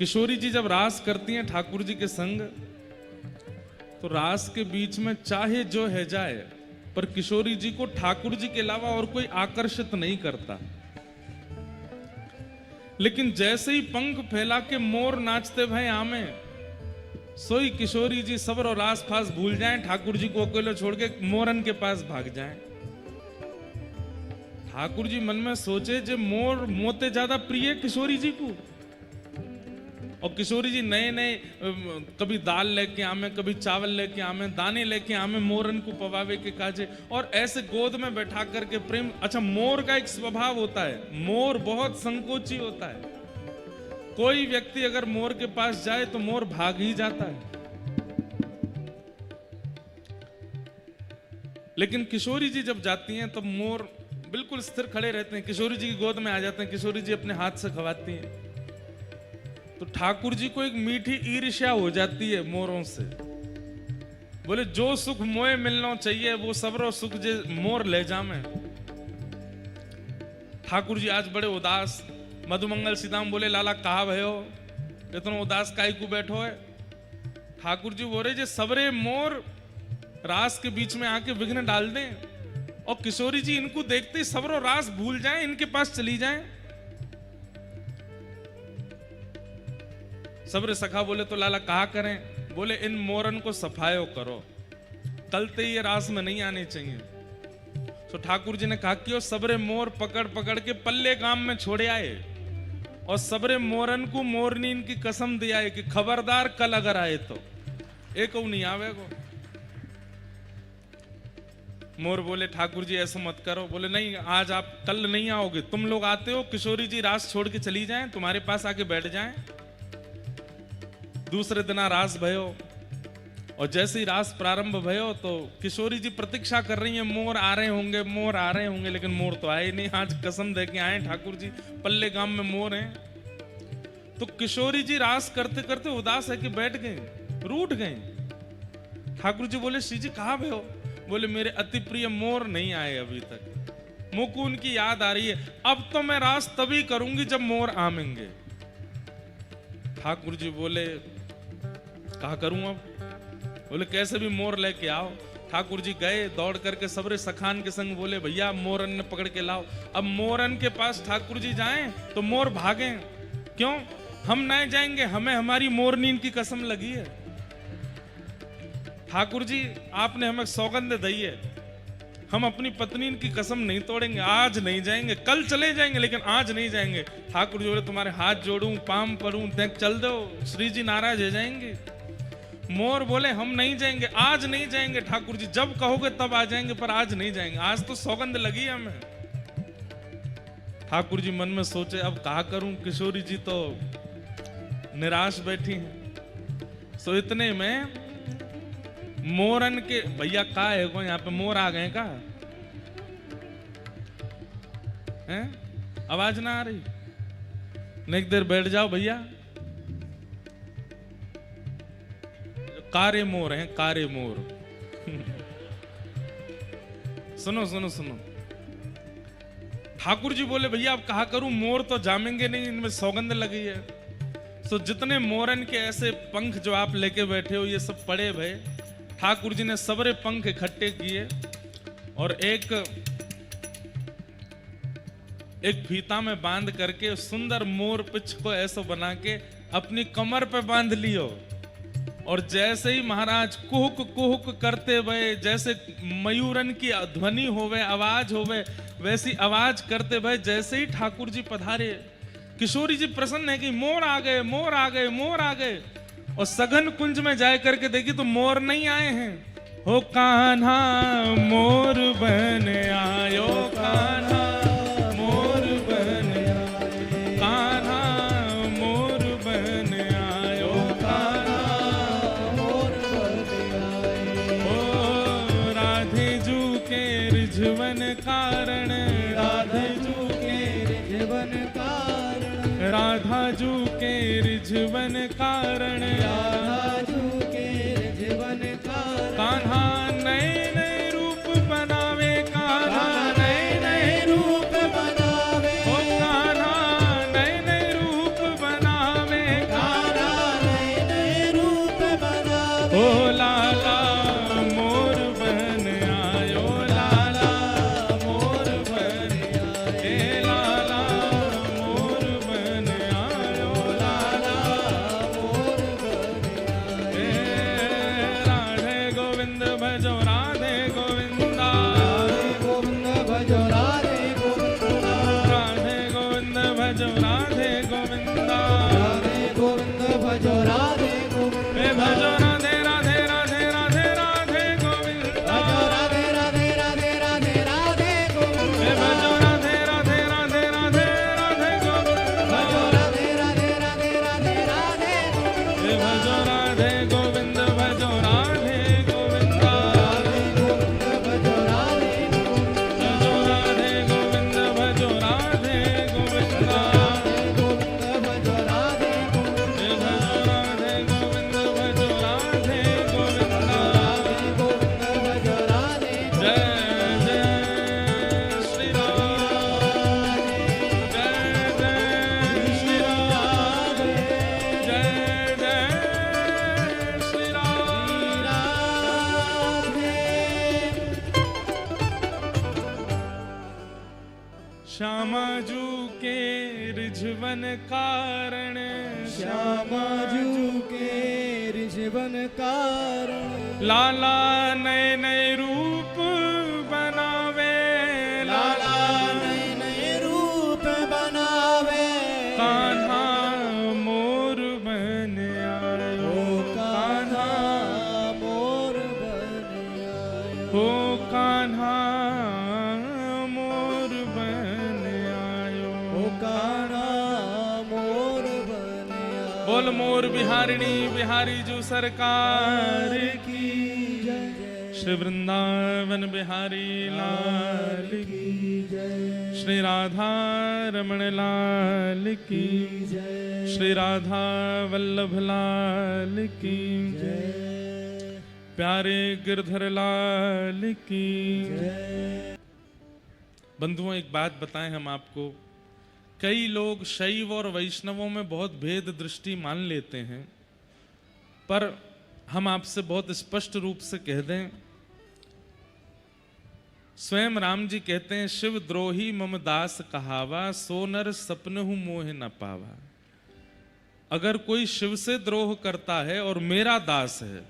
किशोरी जी जब रास करती हैं ठाकुर जी के संग, तो रास के बीच में चाहे जो है जाए, पर किशोरी जी को ठाकुर जी के अलावा और कोई आकर्षित नहीं करता। लेकिन जैसे ही पंख फैला के मोर नाचते भय आमे, सोई किशोरी जी सबर और आस पास भूल जाएं, ठाकुर जी को अकेले छोड़ के मोरन के पास भाग जाएं। ठाकुर जी मन में सोचे जे मोर मोते ज्यादा प्रिय किशोरी जी को, और किशोरी जी नए नए कभी दाल लेके आमे, कभी चावल लेके आमे, दाने लेके आमे मोरन को पवावे के काजे, और ऐसे गोद में बैठा करके प्रेम। अच्छा, मोर का एक स्वभाव होता है, मोर बहुत संकोची होता है। कोई व्यक्ति अगर मोर के पास जाए तो मोर भाग ही जाता है। लेकिन किशोरी जी जब जाती हैं तब मोर बिल्कुल स्थिर खड़े रहते हैं, किशोरी जी की गोद में आ जाते हैं, किशोरी जी अपने हाथ से खवाती हैं। तो ठाकुर जी को एक मीठी ईर्ष्या हो जाती है मोरों से। बोले जो सुख मोए मिलना चाहिए वो सबरो सुख जे मोर ले जामे। ठाकुर जी आज बड़े उदास। मधुमंगल सीताम बोले लाला कहा भयो, इतना उदास काहे को बैठो है? ठाकुर जी बोले जे सबरे मोर रास के बीच में आके विघ्न डाल दें, और किशोरी जी इनको देखते ही सबरो रास भूल जाएं, इनके पास चली जाएं। सबरे सखा बोले तो लाला कहा करें? बोले इन मोरन को सफायो करो, कल ते ये रास में नहीं आने चाहिए। तो ठाकुर जी ने कहा कि सबरे मोर पकड़ पकड़ के पल्ले गांव में छोड़े आए, और सबरे मोरन को मोरनी इनकी कसम दिया है कि खबरदार कल अगर आए तो एक नहीं आवेगो। मोर बोले ठाकुर जी ऐसा मत करो। बोले नहीं, आज आप कल नहीं आओगे, तुम लोग आते हो, किशोरी जी रास छोड़ के चली जाएं, तुम्हारे पास आके बैठ जाएं। दूसरे दिन रास भयो, और जैसे ही रास प्रारंभ भयो तो किशोरी जी प्रतीक्षा कर रही हैं, मोर आ रहे होंगे, मोर आ रहे होंगे, लेकिन मोर तो आए नहीं। आज कसम दे के आए ठाकुर जी, पल्ले गांव में मोर हैं। तो किशोरी जी रास करते करते उदास है कि बैठ गए, रूठ गए। ठाकुर जी बोले श्री जी कहाँ भयो? बोले मेरे अति प्रिय मोर नहीं आए अभी तक, मुझको उनकी याद आ रही है। अब तो मैं रास तभी करूंगी जब मोर आमेंगे। ठाकुर जी बोले कहा करूं अब? बोले कैसे भी मोर लेके आओ। ठाकुर जी गए दौड़ करके सबरे सखान के संग, बोले भैया मोरन ने पकड़ के लाओ। अब मोरन के पास ठाकुर जी जाएं तो मोर भागें, क्यों? हम नहीं जाएंगे, हमें हमारी मोरनीन की कसम लगी है। ठाकुर जी आपने हमें सौगंध दी है, हम अपनी पत्नी की कसम नहीं तोड़ेंगे, आज नहीं जाएंगे, कल चले जाएंगे लेकिन आज नहीं जाएंगे। ठाकुर जी बोले तुम्हारे हाथ जोड़ूं, पाम पड़ूं, देख चल दो, श्री जी नाराज हो जाएंगे। मोर बोले हम नहीं जाएंगे, आज नहीं जाएंगे ठाकुर जी, जब कहोगे तब आ जाएंगे, पर आज नहीं जाएंगे, आज तो सौगंध लगी है हमें। ठाकुर जी मन में सोचे अब कहा करूं, किशोरी जी तो निराश बैठी हैं। सो इतने में मोरन के भैया का है को यहाँ पे मोर आ गए का हैं? आवाज ना आ रही? नहीं देर बैठ जाओ भैया। कारे मोर हैं, कारे मोर। सुनो सुनो सुनो। ठाकुर जी बोले भैया अब कहा करूं, मोर तो जामेंगे नहीं, इनमें सौगंध लगी है। तो जितने मोरन के ऐसे पंख जो आप लेके बैठे हो ये सब पड़े भय। ठाकुर जी ने सबरे पंख इकट्ठे किए और एक फीता में बांध करके सुंदर मोर पिच को ऐसा बना के अपनी कमर पे बांध लियो। और जैसे ही महाराज कुहुक कुहुक करते हुए, जैसे मयूरन की ध्वनि होवे, आवाज होवे, वैसी आवाज करते हुए जैसे ही ठाकुर जी पधारे, किशोरी जी प्रसन्न है कि मोर आ गए, मोर आ गए, मोर आ गए। और सघन कुंज में जाए करके देखी तो मोर नहीं आए हैं। हो कान्हा मोर बन आयो, कान्हा मोर बन आयो, कान्हा मोर बन आयो, कान्हा मोर बन आयो। ओ राधे जू के रिझवन कारण, राधे जू के रिझवन कारण, राधा जू के रिझवन कारण, राधा जू के रिझवन कारण। कान्हा नए नए रूप बनावे, कान्हा नए नए रूप बनावे, ओ कान्हा नए नए रूप बनावे, कान्हा ओ लाला मोर बहन आयो, लाला मोर बहन आयो, ए लाला मोर बहन आयो, लाला मोर बहन आयो। ए राधे गोविंद भजो राधे गोविंदा, राधे गोविंद भजो राधे गोविंदा, राधे गोविंद भजो राधे गोविंदा, राधे गोविंद भजो राधे गोविंदा, भजो राधे राधे राधे राधे राधे गोविंद, भजो राधे राधे राधे राधे राधे गोविंद, भजो राधे राधे राधे राधे राधे गोविंद, भजो राधे राधे राधे राधे राधे गोविंद, भजो राधे गोविंद भजो राधे गोविंदा, राधे गोविंद भजो राधे गोविंद, भजो राधे गोविंद भजो राधे गोविंदा, राधे गोविंद भजो राधे गोविंद, भजो राधे गोविंद भजो राधे गोविंदा, राधे गोविंद भजो राधे। जय जय श्री राम, जय जय श्री राम, जय जय श्री राम। श्यामाजू के रिझवन कारण, श्यामाजू के रिझवन कारण, लाला नए नए रूप बनावे, लाला नए नए रूप बनावे, कान्हा मोर बन आयो, कान्हा मोर बन आयो, हो कान्हा मोर बन आयो, कान्हा मोर बन आयो। बोल मोर बिहारिणी बिहारी जो सरकार की जय, श्री वृंदावन बिहारी लाल की, जय श्री राधा रमण लाल की, जय श्री राधा वल्लभ लाल की, जय प्यारे गिरधर लाल की। जय। बंधुओं एक बात बताएं हम आपको, कई लोग शैव और वैष्णवों में बहुत भेद दृष्टि मान लेते हैं, पर हम आपसे बहुत स्पष्ट रूप से कह दें, स्वयं राम जी कहते हैं, शिव द्रोही मम दास कहावा, सो नर सपनहु मोह न पावा। अगर कोई शिव से द्रोह करता है और मेरा दास है,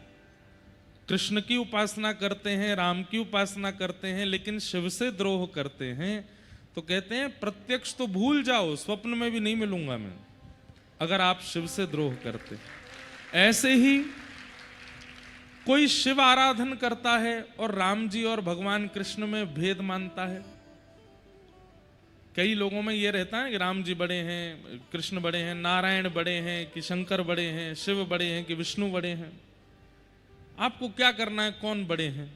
कृष्ण की उपासना करते हैं, राम की उपासना करते हैं, लेकिन शिव से द्रोह करते हैं, तो कहते हैं प्रत्यक्ष तो भूल जाओ, स्वप्न में भी नहीं मिलूंगा मैं, अगर आप शिव से द्रोह करते। ऐसे ही कोई शिव आराधन करता है और राम जी और भगवान कृष्ण में भेद मानता है। कई लोगों में ये रहता है कि राम जी बड़े हैं, कृष्ण बड़े हैं, नारायण बड़े हैं कि शंकर बड़े हैं, शिव बड़े हैं कि विष्णु बड़े हैं। आपको क्या करना है, कौन बड़े हैं?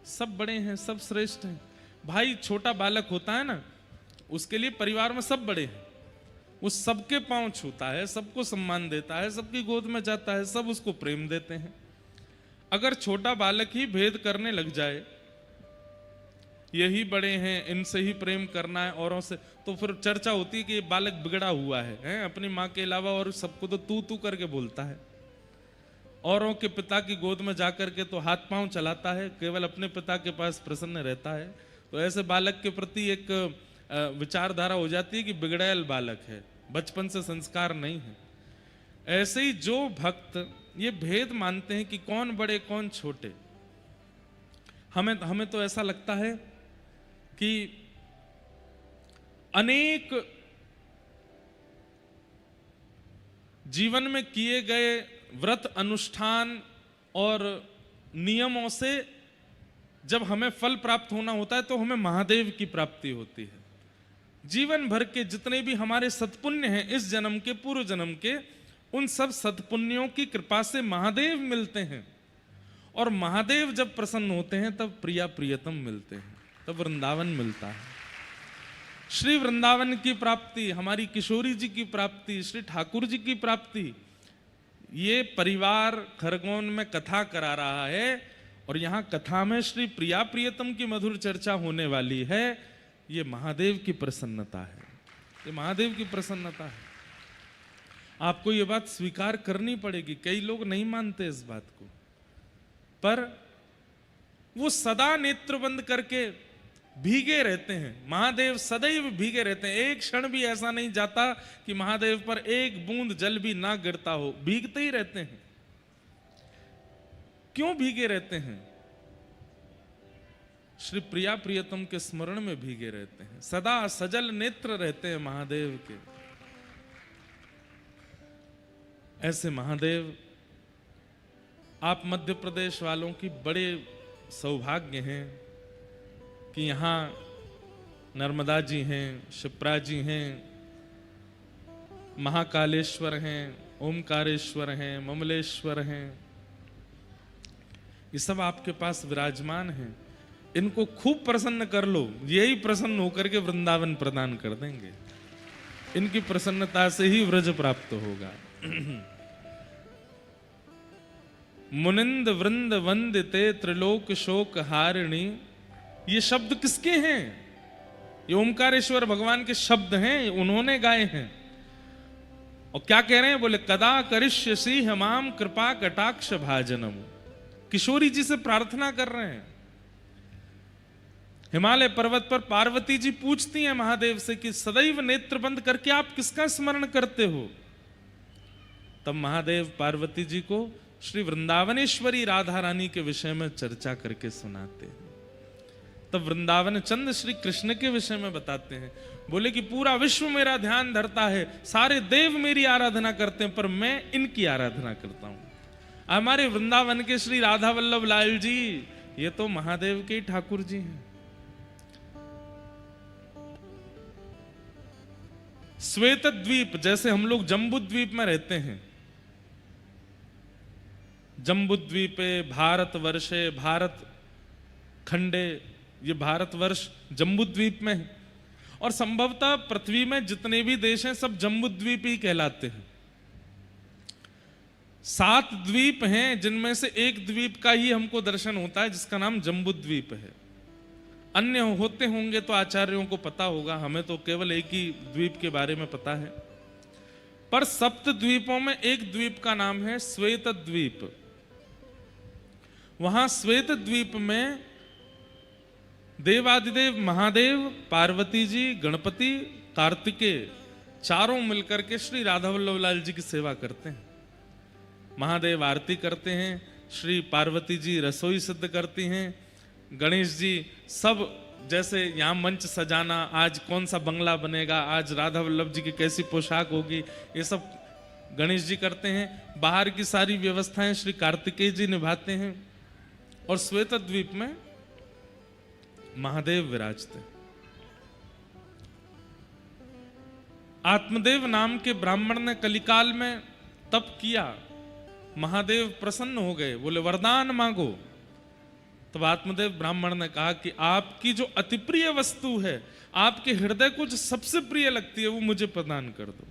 सब बड़े हैं, सब श्रेष्ठ हैं। भाई छोटा बालक होता है ना, उसके लिए परिवार में सब बड़े हैं, वो सबके पांव छूता है, सबको सम्मान देता है, सबकी गोद में जाता है, सब उसको प्रेम देते हैं। अगर छोटा बालक ही भेद करने लग जाए, यही बड़े हैं, इनसे ही प्रेम करना है औरों से, तो फिर चर्चा होती है कि ये बालक बिगड़ा हुआ है? अपनी माँ के अलावा और सबको तो तू करके बोलता है, औरों के पिता की गोद में जाकर के तो हाथ पांव चलाता है, केवल अपने पिता के पास प्रसन्न रहता है। तो ऐसे बालक के प्रति एक विचारधारा हो जाती है कि बिगड़ैल बालक है, बचपन से संस्कार नहीं है। ऐसे ही जो भक्त ये भेद मानते हैं कि कौन बड़े कौन छोटे, हमें तो ऐसा लगता है कि अनेक जीवन में किए गए व्रत अनुष्ठान और नियमों से जब हमें फल प्राप्त होना होता है तो हमें महादेव की प्राप्ति होती है। जीवन भर के जितने भी हमारे सत्पुण्य हैं, इस जन्म के पूर्व जन्म के, उन सब सत्पुण्यों की कृपा से महादेव मिलते हैं। और महादेव जब प्रसन्न होते हैं तब प्रिया प्रियतम मिलते हैं, तब वृंदावन मिलता है। श्री वृंदावन की प्राप्ति, हमारी किशोरी जी की प्राप्ति, श्री ठाकुर जी की प्राप्ति, ये परिवार खरगोन में कथा करा रहा है और यहाँ कथा में श्री प्रिया प्रियतम की मधुर चर्चा होने वाली है। ये महादेव की प्रसन्नता है, ये महादेव की प्रसन्नता है। आपको ये बात स्वीकार करनी पड़ेगी, कई लोग नहीं मानते इस बात को। पर वो सदा नेत्र बंद करके भीगे रहते हैं। महादेव सदैव भीगे रहते हैं, एक क्षण भी ऐसा नहीं जाता कि महादेव पर एक बूंद जल भी ना गिरता हो, भीगते ही रहते हैं। क्यों भीगे रहते हैं? श्री प्रिया प्रियतम के स्मरण में भीगे रहते हैं, सदा सजल नेत्र रहते हैं महादेव के। ऐसे महादेव आप मध्य प्रदेश वालों की बड़े सौभाग्य हैं कि यहाँ नर्मदा जी हैं, शिप्रा जी हैं, महाकालेश्वर हैं, ओमकारेश्वर हैं, ममलेश्वर हैं, ये सब आपके पास विराजमान हैं। इनको खूब प्रसन्न कर लो, यही प्रसन्न होकर के वृंदावन प्रदान कर देंगे। इनकी प्रसन्नता से ही व्रज प्राप्त होगा। मुनिंद वृंद वंदिते त्रिलोक शोक हारिणी, ये शब्द किसके हैं? ये ओमकारेश्वर भगवान के शब्द हैं, उन्होंने गाए हैं। और क्या कह रहे हैं? बोले कदा करिष्यसि हमाम कृपा कटाक्ष भाजनम। किशोरी जी से प्रार्थना कर रहे हैं। हिमालय पर्वत पर पार्वती जी पूछती हैं महादेव से कि सदैव नेत्र बंद करके आप किसका स्मरण करते हो? तब महादेव पार्वती जी को श्री वृंदावनेश्वरी राधा रानी के विषय में चर्चा करके सुनाते हैं। तब वृंदावन चंद श्री कृष्ण के विषय में बताते हैं। बोले कि पूरा विश्व मेरा ध्यान धरता है, सारे देव मेरी आराधना करते हैं, पर मैं इनकी आराधना करता हूं। हमारे वृंदावन के श्री राधा वल्लभ लाल जी, ये तो महादेव के ठाकुर जी हैं। श्वेत द्वीप, जैसे हम लोग जम्बू द्वीप में रहते हैं, जम्बू द्वीपे भारत वर्षे, भारत खंडे, ये भारतवर्ष जम्बू द्वीप में है। और संभवतः पृथ्वी में जितने भी देश हैं सब जम्बू द्वीप ही कहलाते हैं। 7 द्वीप हैं, जिनमें से एक द्वीप का ही हमको दर्शन होता है, जिसका नाम जम्बू द्वीप है। अन्य होते होंगे तो आचार्यों को पता होगा, हमें तो केवल एक ही द्वीप के बारे में पता है। पर 7 द्वीपों में एक द्वीप का नाम है श्वेत द्वीप। वहां श्वेत द्वीप में देवादिदेव महादेव, पार्वती जी, गणपति, कार्तिकेय चारों मिलकर के श्री राधा वल्लभ लाल जी की सेवा करते हैं। महादेव आरती करते हैं, श्री पार्वती जी रसोई सिद्ध करती हैं, गणेश जी सब, जैसे यहाँ मंच सजाना, आज कौन सा बंगला बनेगा, आज राधा वल्लभ जी की कैसी पोशाक होगी, ये सब गणेश जी करते हैं। बाहर की सारी व्यवस्थाएं श्री कार्तिकेय जी निभाते हैं। और श्वेत द्वीप में महादेव विराजते। आत्मदेव नाम के ब्राह्मण ने कलिकाल में तप किया, महादेव प्रसन्न हो गए, बोले वरदान मांगो। तब आत्मदेव ब्राह्मण ने कहा कि आपकी जो अति प्रिय वस्तु है, आपके हृदय को जो सबसे प्रिय लगती है, वो मुझे प्रदान कर दो।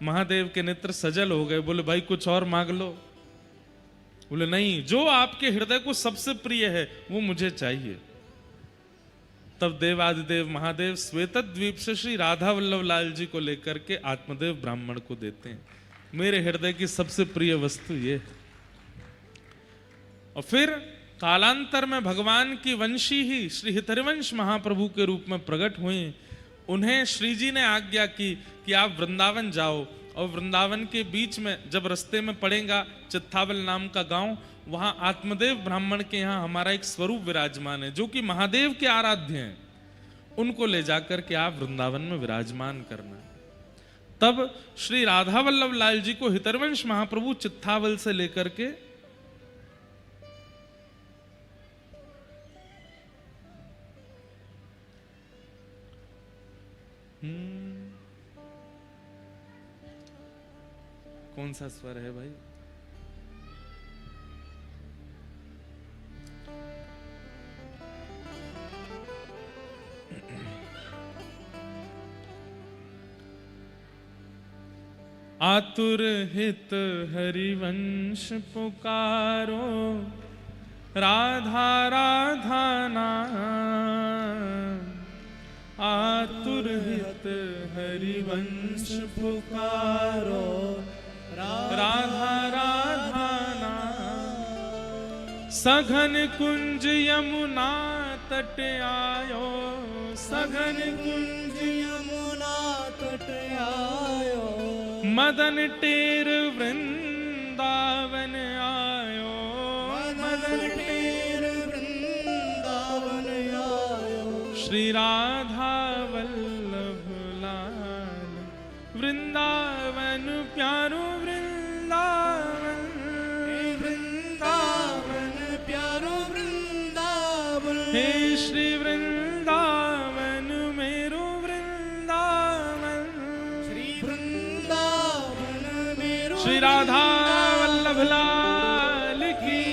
महादेव के नेत्र सजल हो गए, बोले भाई कुछ और मांग लो। बोले नहीं, जो आपके हृदय को सबसे प्रिय है वो मुझे चाहिए। तब देवादिदेव महादेव श्वेत द्वीप से श्री राधा वल्लभ लाल जी को लेकर के आत्मदेव ब्राह्मण को देते हैं, मेरे हृदय की सबसे प्रिय वस्तु ये है। और फिर कालांतर में भगवान की वंशी ही श्री हितरिवंश महाप्रभु के रूप में प्रकट हुए। उन्हें श्री जी ने आज्ञा की कि आप वृंदावन जाओ, और वृंदावन के बीच में जब रास्ते में पड़ेगा चित्तावल नाम का गांव, वहां आत्मदेव ब्राह्मण के यहाँ हमारा एक स्वरूप विराजमान है, जो कि महादेव के आराध्य हैं। उनको ले जाकर के आप वृंदावन में विराजमान करना। तब श्री राधा वल्लभ लाल जी को हितरवंश महाप्रभु चित्तावल से लेकर के कौन सा स्वर है भाई? आतुर हित हरिवंश पुकारो, राधा राधा नाम। आतुर हित हरिवंश पुकारो, राधा राधा नाम। सघन कुंज यमुना तट आयो, सघन कुंज यमुना तट आयो, मदन टेर वृंदावन आयो, मदन टेर वृंदावन आयो, श्री राधा वल्लभ लाल वृंदावन प्यारो वृंदावन, वृंदावन प्यारो वृंदावन, हे श्री वृंदावन मेरो वृंदावन, श्री वृंदावन मेरो श्री राधा वल्लभ लाल की।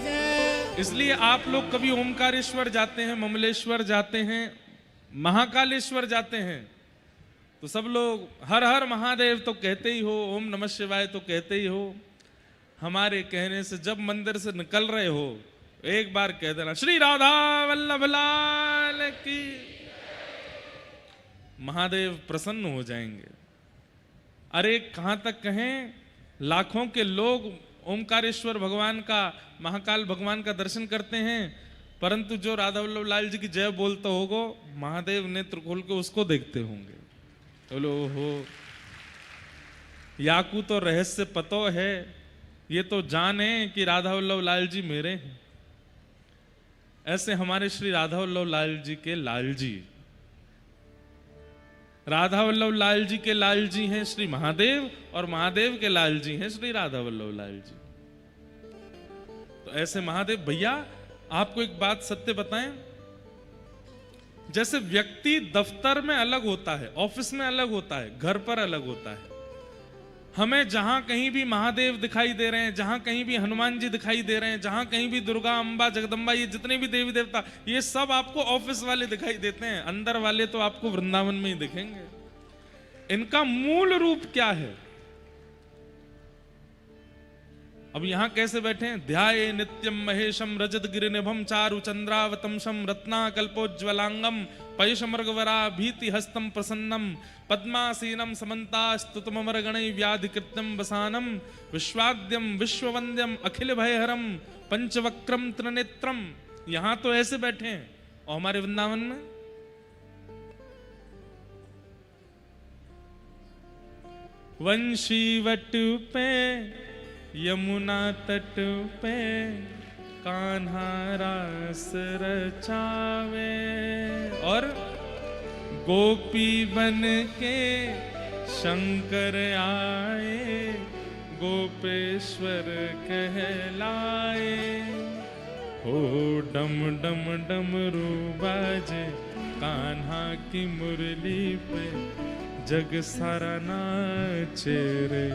जय। इसलिए आप लोग कभी ओमकारेश्वर जाते हैं, ममलेश्वर जाते हैं, महाकालेश्वर जाते हैं, तो सब लोग हर हर महादेव तो कहते ही हो, ओम नमः शिवाय तो कहते ही हो। हमारे कहने से जब मंदिर से निकल रहे हो एक बार कह देना श्री राधा वल्लभ लाल की, महादेव प्रसन्न हो जाएंगे। अरे कहां तक कहें, लाखों के लोग ओमकारेश्वर भगवान का, महाकाल भगवान का दर्शन करते हैं, परंतु जो राधा वल्लभ लाल जी की जय बोलता होगा, महादेव नेत्र खोल के उसको देखते होंगे। बोलो हो, याकू तो रहस्य पतो है, ये तो जाने कि राधा वल्लभ लाल जी मेरे हैं। ऐसे हमारे श्री राधा वल्लभ लाल जी के लाल जी, राधा वल्लभ लाल जी के लाल जी हैं श्री महादेव, और महादेव के लाल जी हैं श्री राधा वल्लभ लाल जी। तो ऐसे महादेव भैया, आपको एक बात सत्य बताएं, जैसे व्यक्ति दफ्तर में अलग होता है, ऑफिस में अलग होता है, घर पर अलग होता है, हमें जहां कहीं भी महादेव दिखाई दे रहे हैं, जहां कहीं भी हनुमान जी दिखाई दे रहे हैं, जहां कहीं भी दुर्गा, अंबा, जगदम्बा, ये जितने भी देवी देवता, ये सब आपको ऑफिस वाले दिखाई देते हैं, अंदर वाले तो आपको वृंदावन में ही दिखेंगे। इनका मूल रूप क्या है? अब यहां कैसे बैठे हैं? ध्याये नित्यम महेशम रजत गिरिनिभम चारु चंद्रावतंशम रत्नाकल्पोज्ज्वलांगम पयुषमर्गवरा भीति हस्तम प्रसन्नम पद्मासीनम समन्तास्तुतमरगणै व्याधिकृत्यम वसानम विश्वाद्यम विश्ववंद्यम अखिल भयहरम पंचवक्रम त्रिनेत्रम। यहां तो ऐसे बैठे हैं, और हमारे वृंदावन में वंशी वट पे यमुना तट पे कान्हा रास रचावे, और गोपी बन के शंकर आए गोपेश्वर कहलाए। हो डम डम डमरू बाजे कान्हा की मुरली पे, जग सारा नाचे रे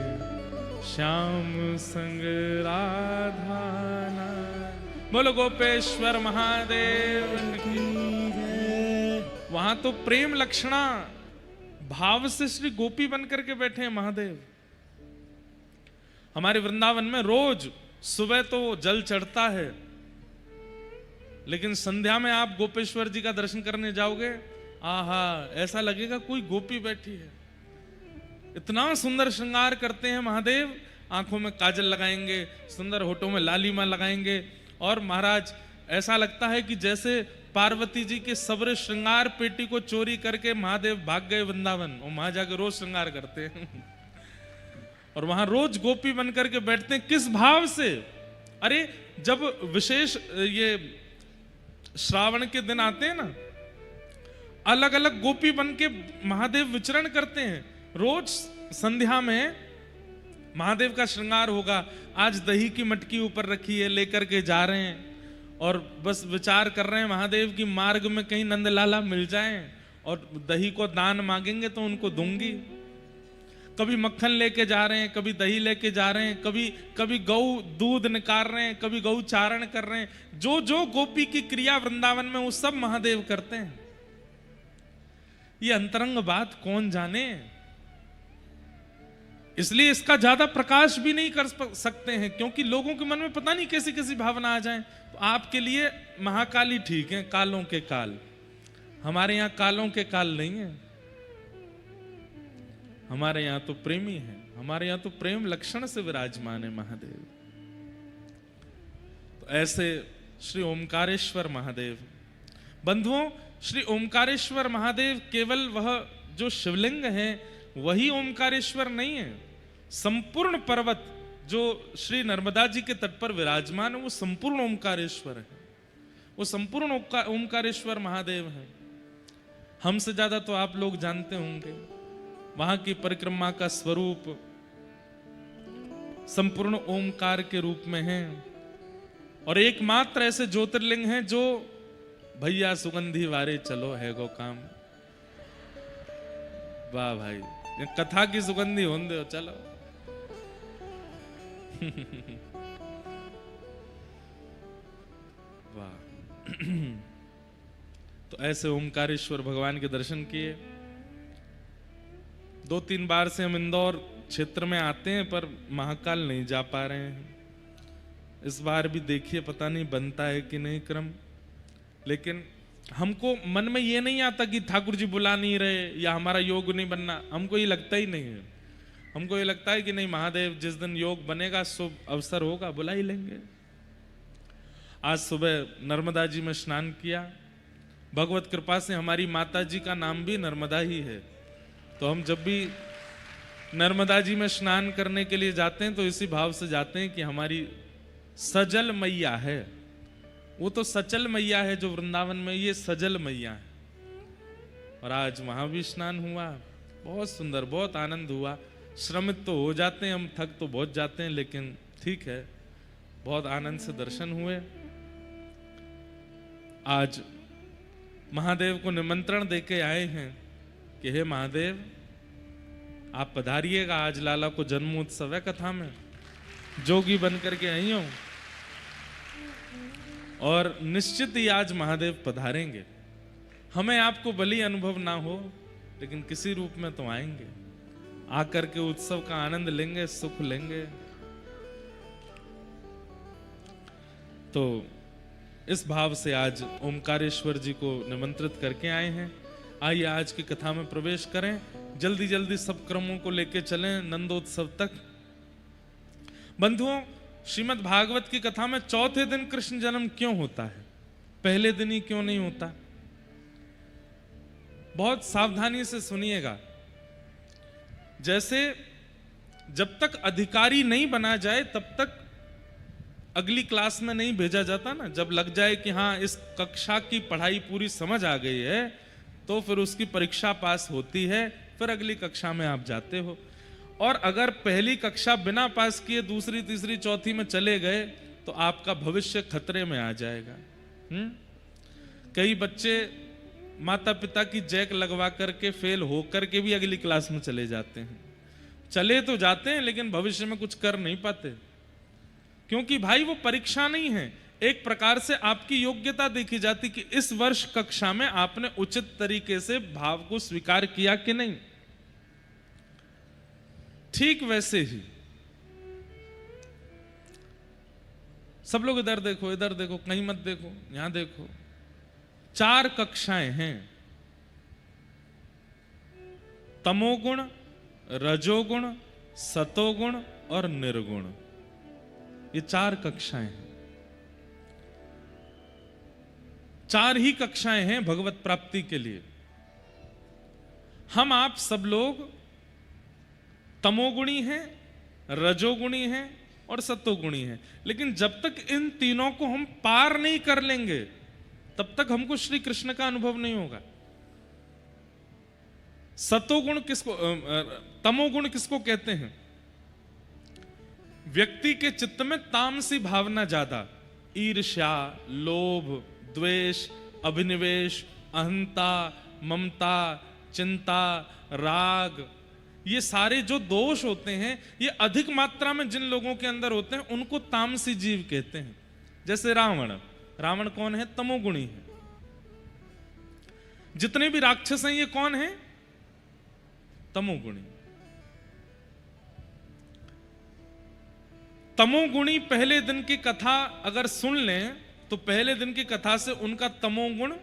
श्याम संग राधा। बोलो गोपेश्वर महादेव की। वहां तो प्रेम लक्षणा भाव से श्री गोपी बन करके बैठे हैं महादेव। हमारे वृंदावन में रोज सुबह तो जल चढ़ता है, लेकिन संध्या में आप गोपेश्वर जी का दर्शन करने जाओगे, आहा, ऐसा लगेगा कोई गोपी बैठी है। इतना सुंदर श्रृंगार करते हैं महादेव, आंखों में काजल लगाएंगे, सुंदर होठों में लालिमा लगाएंगे, और महाराज ऐसा लगता है कि जैसे पार्वती जी के सबरे श्रृंगार पेटी को चोरी करके महादेव भाग गए वृंदावन, और वहां जाकर रोज श्रृंगार करते हैं और वहां रोज गोपी बन करके बैठते हैं। किस भाव से? अरे जब विशेष ये श्रावण के दिन आते हैं ना, अलग अलग गोपी बन के महादेव विचरण करते हैं। रोज संध्या में महादेव का श्रृंगार होगा, आज दही की मटकी ऊपर रखी है, लेकर के जा रहे हैं, और बस विचार कर रहे हैं महादेव की मार्ग में कहीं नंदलाला मिल जाएं और दही को दान मांगेंगे तो उनको दूंगी। कभी मक्खन लेके जा रहे हैं, कभी दही लेके जा रहे हैं, कभी गौ दूध निकाल रहे हैं, कभी गौ चारण कर रहे हैं। जो जो गोपी की क्रिया वृंदावन में वो सब महादेव करते हैं। ये अंतरंग बात कौन जाने, इसलिए इसका ज्यादा प्रकाश भी नहीं कर सकते हैं, क्योंकि लोगों के मन में पता नहीं कैसी कैसी भावना आ जाए। तो आपके लिए महाकाली ठीक है, कालों के काल। हमारे यहाँ कालों के काल नहीं है, हमारे यहाँ तो प्रेमी है, हमारे यहाँ तो प्रेम लक्षण से विराजमान है महादेव। तो तो ऐसे श्री ओमकारेश्वर महादेव, बंधुओं, श्री ओमकारेश्वर महादेव केवल वह जो शिवलिंग है वही ओमकारेश्वर नहीं है। संपूर्ण पर्वत जो श्री नर्मदा जी के तट पर विराजमान है वो संपूर्ण ओमकारेश्वर है, वो संपूर्ण ओमकारेश्वर महादेव है। हमसे ज्यादा तो आप लोग जानते होंगे वहां की परिक्रमा का स्वरूप संपूर्ण ओमकार के रूप में है, और एकमात्र ऐसे ज्योतिर्लिंग हैं जो भैया सुगंधी वारे चलो है गो काम। वाह भाई, ये कथा की सुगंधी होंदे हो चलो। वाह। तो ऐसे ओमकारेश्वर भगवान के दर्शन किए। 2-3 बार से हम इंदौर क्षेत्र में आते हैं पर महाकाल नहीं जा पा रहे हैं। इस बार भी देखिए पता नहीं बनता है कि नहीं क्रम, लेकिन हमको मन में ये नहीं आता कि ठाकुर जी बुला नहीं रहे या हमारा योग नहीं बनना, हमको ये लगता ही नहीं है। हमको ये लगता है कि नहीं, महादेव जिस दिन योग बनेगा शुभ अवसर होगा बुला ही लेंगे। आज सुबह नर्मदा जी में स्नान किया, भगवत कृपा से हमारी माता जी का नाम भी नर्मदा ही है, तो हम जब भी नर्मदा जी में स्नान करने के लिए जाते हैं तो इसी भाव से जाते हैं कि हमारी सजल मैया है। वो तो सचल मैया है जो वृंदावन में, ये सजल मैया है। और आज वहां भी स्नान हुआ, बहुत सुंदर, बहुत आनंद हुआ। श्रमित तो हो जाते हैं हम, थक तो बहुत जाते हैं, लेकिन ठीक है, बहुत आनंद से दर्शन हुए। आज महादेव को निमंत्रण देके आए हैं कि हे महादेव आप पधारिएगा, आज लाला को जन्मोत्सव है कथा में, जोगी बन करके आई हूं, और निश्चित ही आज महादेव पधारेंगे। हमें आपको भली अनुभव ना हो, लेकिन किसी रूप में तो आएंगे, आकर के उत्सव का आनंद लेंगे, सुख लेंगे। तो इस भाव से आज ओमकारेश्वर जी को निमंत्रित करके आए हैं। आइए आज की कथा में प्रवेश करें, जल्दी जल्दी सब क्रमों को लेके चलें नंदोत्सव तक। बंधुओं, श्रीमद् भागवत की कथा में चौथे दिन कृष्ण जन्म क्यों होता है, पहले दिन ही क्यों नहीं होता? बहुत सावधानी से सुनिएगा। जैसे जब तक अधिकारी नहीं बना जाए तब तक अगली क्लास में नहीं भेजा जाता ना। जब लग जाए कि हाँ इस कक्षा की पढ़ाई पूरी समझ आ गई है तो फिर उसकी परीक्षा पास होती है, फिर अगली कक्षा में आप जाते हो। और अगर पहली कक्षा बिना पास किए दूसरी तीसरी चौथी में चले गए तो आपका भविष्य खतरे में आ जाएगा। कई बच्चे माता पिता की जैक लगवा करके फेल हो करके भी अगली क्लास में चले जाते हैं। चले तो जाते हैं लेकिन भविष्य में कुछ कर नहीं पाते, क्योंकि भाई वो परीक्षा नहीं है, एक प्रकार से आपकी योग्यता देखी जाती कि इस वर्ष कक्षा में आपने उचित तरीके से भाव को स्वीकार किया कि नहीं। ठीक वैसे ही सब लोग इधर देखो, इधर देखो, कहीं मत देखो, यहां देखो। 4 कक्षाएं हैं, तमोगुण, रजोगुण, सतोगुण और निर्गुण। ये 4 कक्षाएं हैं। 4 ही कक्षाएं हैं भगवत प्राप्ति के लिए। हम आप सब लोग तमोगुणी हैं, रजोगुणी हैं और सतोगुणी हैं, लेकिन जब तक इन तीनों को हम पार नहीं कर लेंगे तब तक हमको श्री कृष्ण का अनुभव नहीं होगा। सतोगुण किसको, तमोगुण किसको कहते हैं? व्यक्ति के चित्त में तामसी भावना ज्यादा, ईर्ष्या, लोभ, द्वेष, अभिनिवेश, अहंता, ममता, चिंता, राग, ये सारे जो दोष होते हैं ये अधिक मात्रा में जिन लोगों के अंदर होते हैं उनको तामसी जीव कहते हैं। जैसे रावण, रावण कौन है? तमोगुणी है। जितने भी राक्षस हैं ये कौन है? तमोगुणी। तमोगुणी पहले दिन की कथा अगर सुन लें तो पहले दिन की कथा से उनका तमोगुण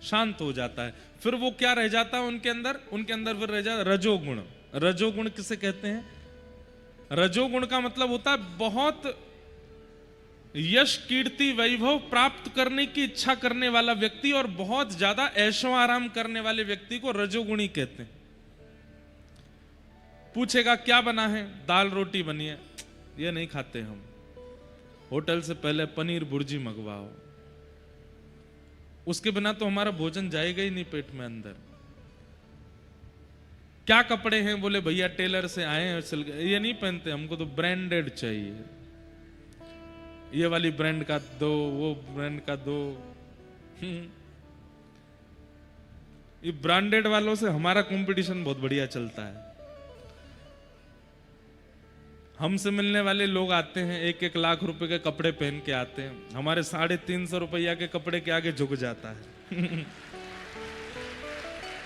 शांत हो जाता है। फिर वो क्या रह जाता है उनके अंदर? उनके अंदर फिर रह जाता है रजोगुण। रजोगुण किसे कहते हैं? रजोगुण का मतलब होता है बहुत यश कीर्ति वैभव प्राप्त करने की इच्छा करने वाला व्यक्ति और बहुत ज्यादा ऐशो आराम करने वाले व्यक्ति को रजोगुणी कहते हैं। पूछेगा क्या बना है, दाल रोटी बनी है, ये नहीं खाते हम, होटल से पहले पनीर भुर्जी मंगवाओ, उसके बिना तो हमारा भोजन जाएगा ही नहीं पेट में अंदर। क्या कपड़े हैं, बोले भैया टेलर से आए हैं सिल गए, ये नहीं पहनते, हमको तो ब्रांडेड चाहिए, ये वाली ब्रांड का दो, वो ब्रांड का दो। ये ब्रांडेड वालों से हमारा कंपटीशन बहुत बढ़िया चलता है। हमसे मिलने वाले लोग आते हैं 1-1 लाख रुपए के कपड़े पहन के आते हैं, हमारे 350 रुपया के कपड़े के आगे झुक जाता है।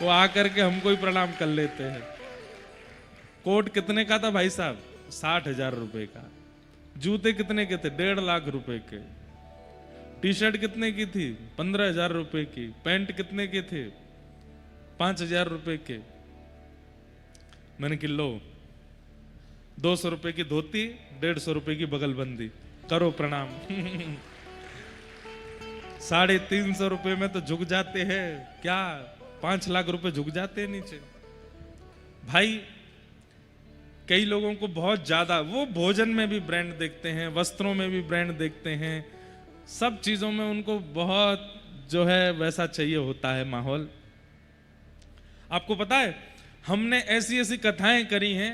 वो आकर के हमको ही प्रणाम कर लेते हैं। कोट कितने का था भाई साहब? 60,000 रुपए का। जूते कितने के थे? 1.5 लाख रुपए के। टी शर्ट कितने की थी? 15,000 रुपए की। पैंट कितने के थे? 5,000 रुपए के। मैंने कि लो 200 रुपए की धोती, 150 रुपए की बगलबंदी, करो प्रणाम। 350 रुपए में तो झुक जाते हैं, क्या 5 लाख रुपए झुक जाते हैं नीचे। भाई कई लोगों को बहुत ज्यादा, वो भोजन में भी ब्रांड देखते हैं, वस्त्रों में भी ब्रांड देखते हैं, सब चीजों में उनको बहुत जो है वैसा चाहिए होता है माहौल। आपको पता है हमने ऐसी ऐसी कथाएं करी हैं,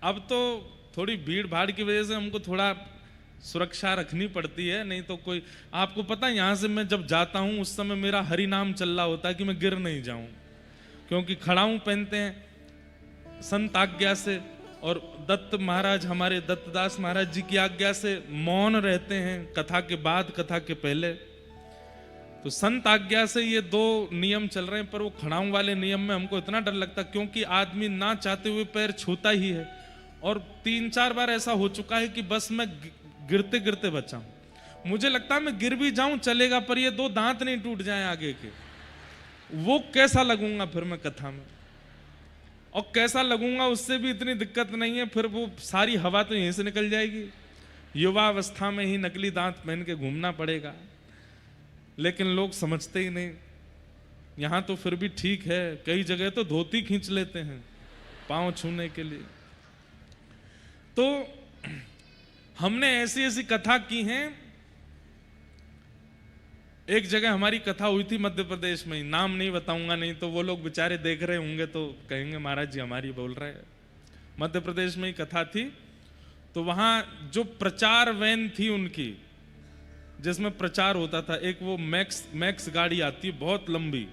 अब तो थोड़ी भीड़ भाड़ की वजह से हमको थोड़ा सुरक्षा रखनी पड़ती है, नहीं तो कोई, आपको पता है यहां से मैं जब जाता हूं उस समय मेरा हरि नाम चल रहा होता है कि मैं गिर नहीं जाऊं, क्योंकि खड़ाऊं पहनते हैं संत आज्ञा से, और दत्त महाराज, हमारे दत्तदास महाराज जी की आज्ञा से मौन रहते हैं कथा के बाद, कथा के पहले। तो संत आज्ञा से ये 2 नियम चल रहे हैं, पर वो खड़ाऊं वाले नियम में हमको इतना डर लगता, क्योंकि आदमी ना चाहते हुए पैर छूता ही है, और 3-4 बार ऐसा हो चुका है कि बस मैं गिरते गिरते बचा हूं। मुझे लगता है मैं गिर भी जाऊं चलेगा, पर ये 2 दांत नहीं टूट जाएं आगे के, वो कैसा लगूंगा फिर मैं कथा में, और कैसा लगूंगा उससे भी इतनी दिक्कत नहीं है, फिर वो सारी हवा तो यहीं से निकल जाएगी। युवावस्था में ही नकली दांत पहन के घूमना पड़ेगा, लेकिन लोग समझते ही नहीं। यहां तो फिर भी ठीक है, कई जगह तो धोती खींच लेते हैं पांव छूने के लिए। तो हमने ऐसी ऐसी कथा की हैं। एक जगह हमारी कथा हुई थी मध्य प्रदेश में, नाम नहीं बताऊंगा, नहीं तो वो लोग बेचारे देख रहे होंगे तो कहेंगे महाराज जी हमारी बोल रहे हैं। मध्य प्रदेश में ही कथा थी, तो वहां जो प्रचार वैन थी उनकी, जिसमें प्रचार होता था, एक वो मैक्स गाड़ी आती है बहुत लंबी,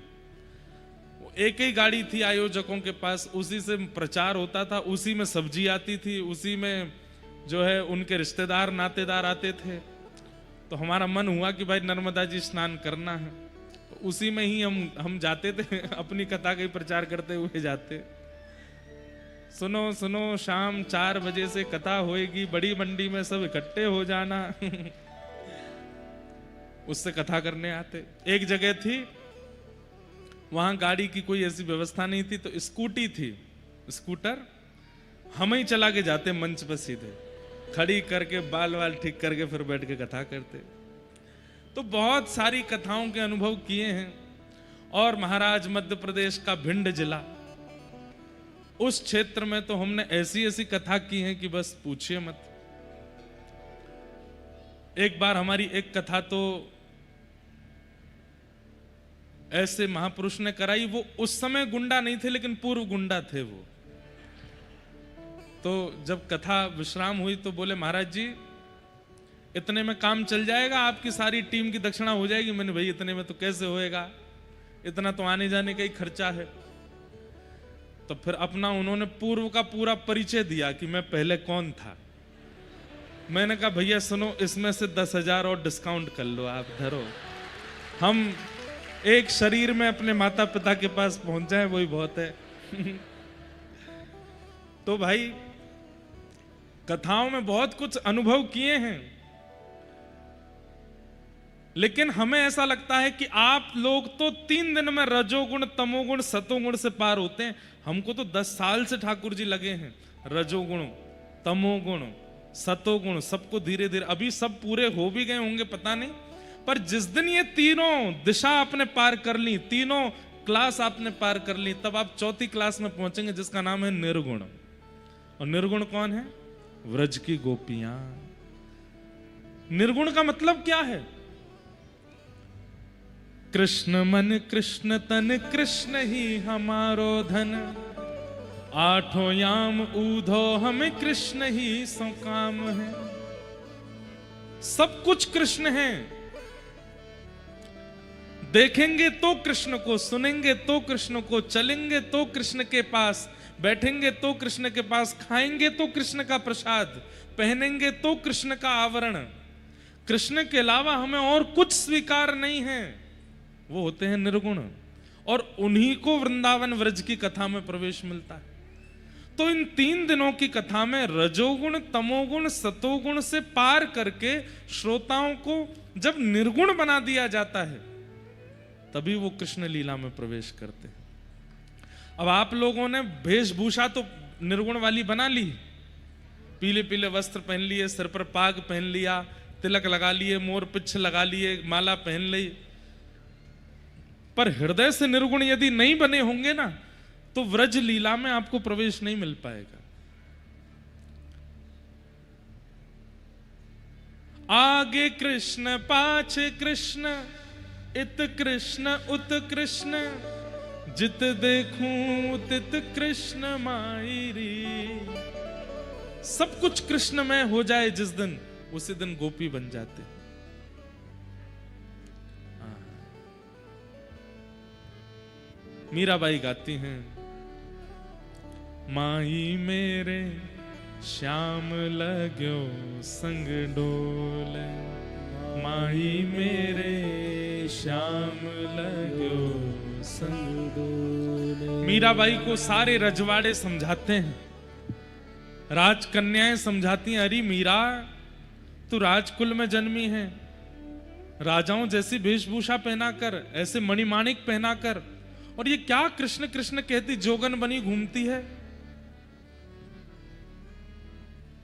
एक ही गाड़ी थी आयोजकों के पास, उसी से प्रचार होता था, उसी में सब्जी आती थी, उसी में जो है उनके रिश्तेदार नातेदार आते थे। तो हमारा मन हुआ कि भाई नर्मदा जी स्नान करना है, तो उसी में ही हम जाते थे, अपनी कथा का ही प्रचार करते हुए जाते। सुनो सुनो शाम 4 बजे से कथा होएगी, बड़ी मंडी में सब इकट्ठे हो जाना। उससे कथा करने आते। एक जगह थी, वहां गाड़ी की कोई ऐसी व्यवस्था नहीं थी, तो स्कूटी थी, स्कूटर हम ही चला के जाते मंच पर सीधे, खड़ी करके बाल वाल ठीक करके फिर बैठ के कथा करते। तो बहुत सारी कथाओं के अनुभव किए हैं। और महाराज मध्य प्रदेश का भिंड जिला, उस क्षेत्र में तो हमने ऐसी ऐसी कथा की है कि बस पूछिए मत। एक बार हमारी एक कथा तो ऐसे महापुरुष ने कराई, वो उस समय गुंडा नहीं थे लेकिन पूर्व गुंडा थे वो। तो जब कथा विश्राम हुई तो बोले महाराज जी इतने में काम चल जाएगा, आपकी सारी टीम की दक्षिणा हो जाएगी। मैंने भाई इतने में तो कैसे होएगा, इतना तो आने जाने का ही खर्चा है। तो फिर अपना उन्होंने पूर्व का पूरा परिचय दिया कि मैं पहले कौन था। मैंने कहा भैया सुनो, इसमें से 10,000 और डिस्काउंट कर लो, आप धरो, हम एक शरीर में अपने माता पिता के पास पहुंच जाए वही बहुत है। तो भाई कथाओं में बहुत कुछ अनुभव किए हैं, लेकिन हमें ऐसा लगता है कि आप लोग तो 3 दिन में रजोगुण तमोगुण सतोगुण से पार होते हैं। हमको तो 10 साल से ठाकुर जी लगे हैं रजोगुण तमोगुण सतोगुण, सबको धीरे धीरे, अभी सब पूरे हो भी गए होंगे पता नहीं, पर जिस दिन ये तीनों दिशा आपने पार कर ली, तीनों क्लास आपने पार कर ली, तब आप चौथी क्लास में पहुंचेंगे जिसका नाम है निर्गुण। और निर्गुण कौन है? व्रज की गोपियां। निर्गुण का मतलब क्या है? कृष्ण मन कृष्ण तन, कृष्ण ही हमारो धन, आठों याम ऊधो हमें कृष्ण ही सो काम है। सब कुछ कृष्ण है। देखेंगे तो कृष्ण को, सुनेंगे तो कृष्ण को, चलेंगे तो कृष्ण के पास, बैठेंगे तो कृष्ण के पास, खाएंगे तो कृष्ण का प्रसाद, पहनेंगे तो कृष्ण का आवरण। कृष्ण के अलावा हमें और कुछ स्वीकार नहीं है। वो होते हैं निर्गुण, और उन्हीं को वृंदावन व्रज की कथा में प्रवेश मिलता है। तो इन 3 दिनों की कथा में रजोगुण, तमोगुण, सतोगुण से पार करके श्रोताओं को जब निर्गुण बना दिया जाता है, तभी वो कृष्ण लीला में प्रवेश करते हैं। अब आप लोगों ने वेशभूषा तो निर्गुण वाली बना ली, पीले पीले वस्त्र पहन लिए, सिर पर पाग पहन लिया, तिलक लगा लिए, मोर पिच्छ लगा लिए, माला पहन ली, पर हृदय से निर्गुण यदि नहीं बने होंगे ना, तो व्रज लीला में आपको प्रवेश नहीं मिल पाएगा। आगे कृष्ण पाछे कृष्ण, इत कृष्ण उत कृष्ण, जित देखूं तित कृष्ण मायरी। सब कुछ कृष्ण में हो जाए जिस दिन, उसी दिन गोपी बन जाते। मीराबाई गाती हैं, माई मेरे श्याम लाग्यो संग डोले, माई मेरे श्याम लाग्यो संग डोले। मीराबाई को सारे रजवाड़े समझाते हैं, राजकन्याएं समझाती हैं, अरे मीरा तू राजकुल में जन्मी है, राजाओं जैसी वेशभूषा पहनाकर, ऐसे मणिमाणिक पहनाकर, और ये क्या कृष्ण कृष्ण कहती जोगन बनी घूमती है।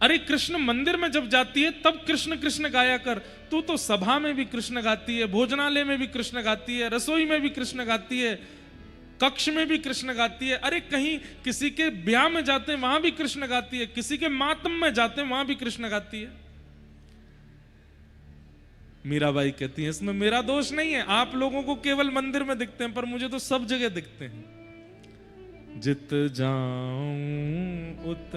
अरे कृष्ण मंदिर में जब जाती है तब कृष्ण कृष्ण गाया कर, तू तो सभा में भी कृष्ण गाती है, भोजनालय में भी कृष्ण गाती है, रसोई में भी कृष्ण गाती है, कक्ष में भी कृष्ण गाती है। अरे कहीं किसी के ब्याह में जाते हैं वहां भी कृष्ण गाती है, किसी के मातम में जाते हैं वहां भी कृष्ण गाती है। मीराबाई कहती है इसमें मेरा दोष नहीं है, आप लोगों को केवल मंदिर में दिखते हैं, पर मुझे तो सब जगह दिखते हैं। जित जाऊं उत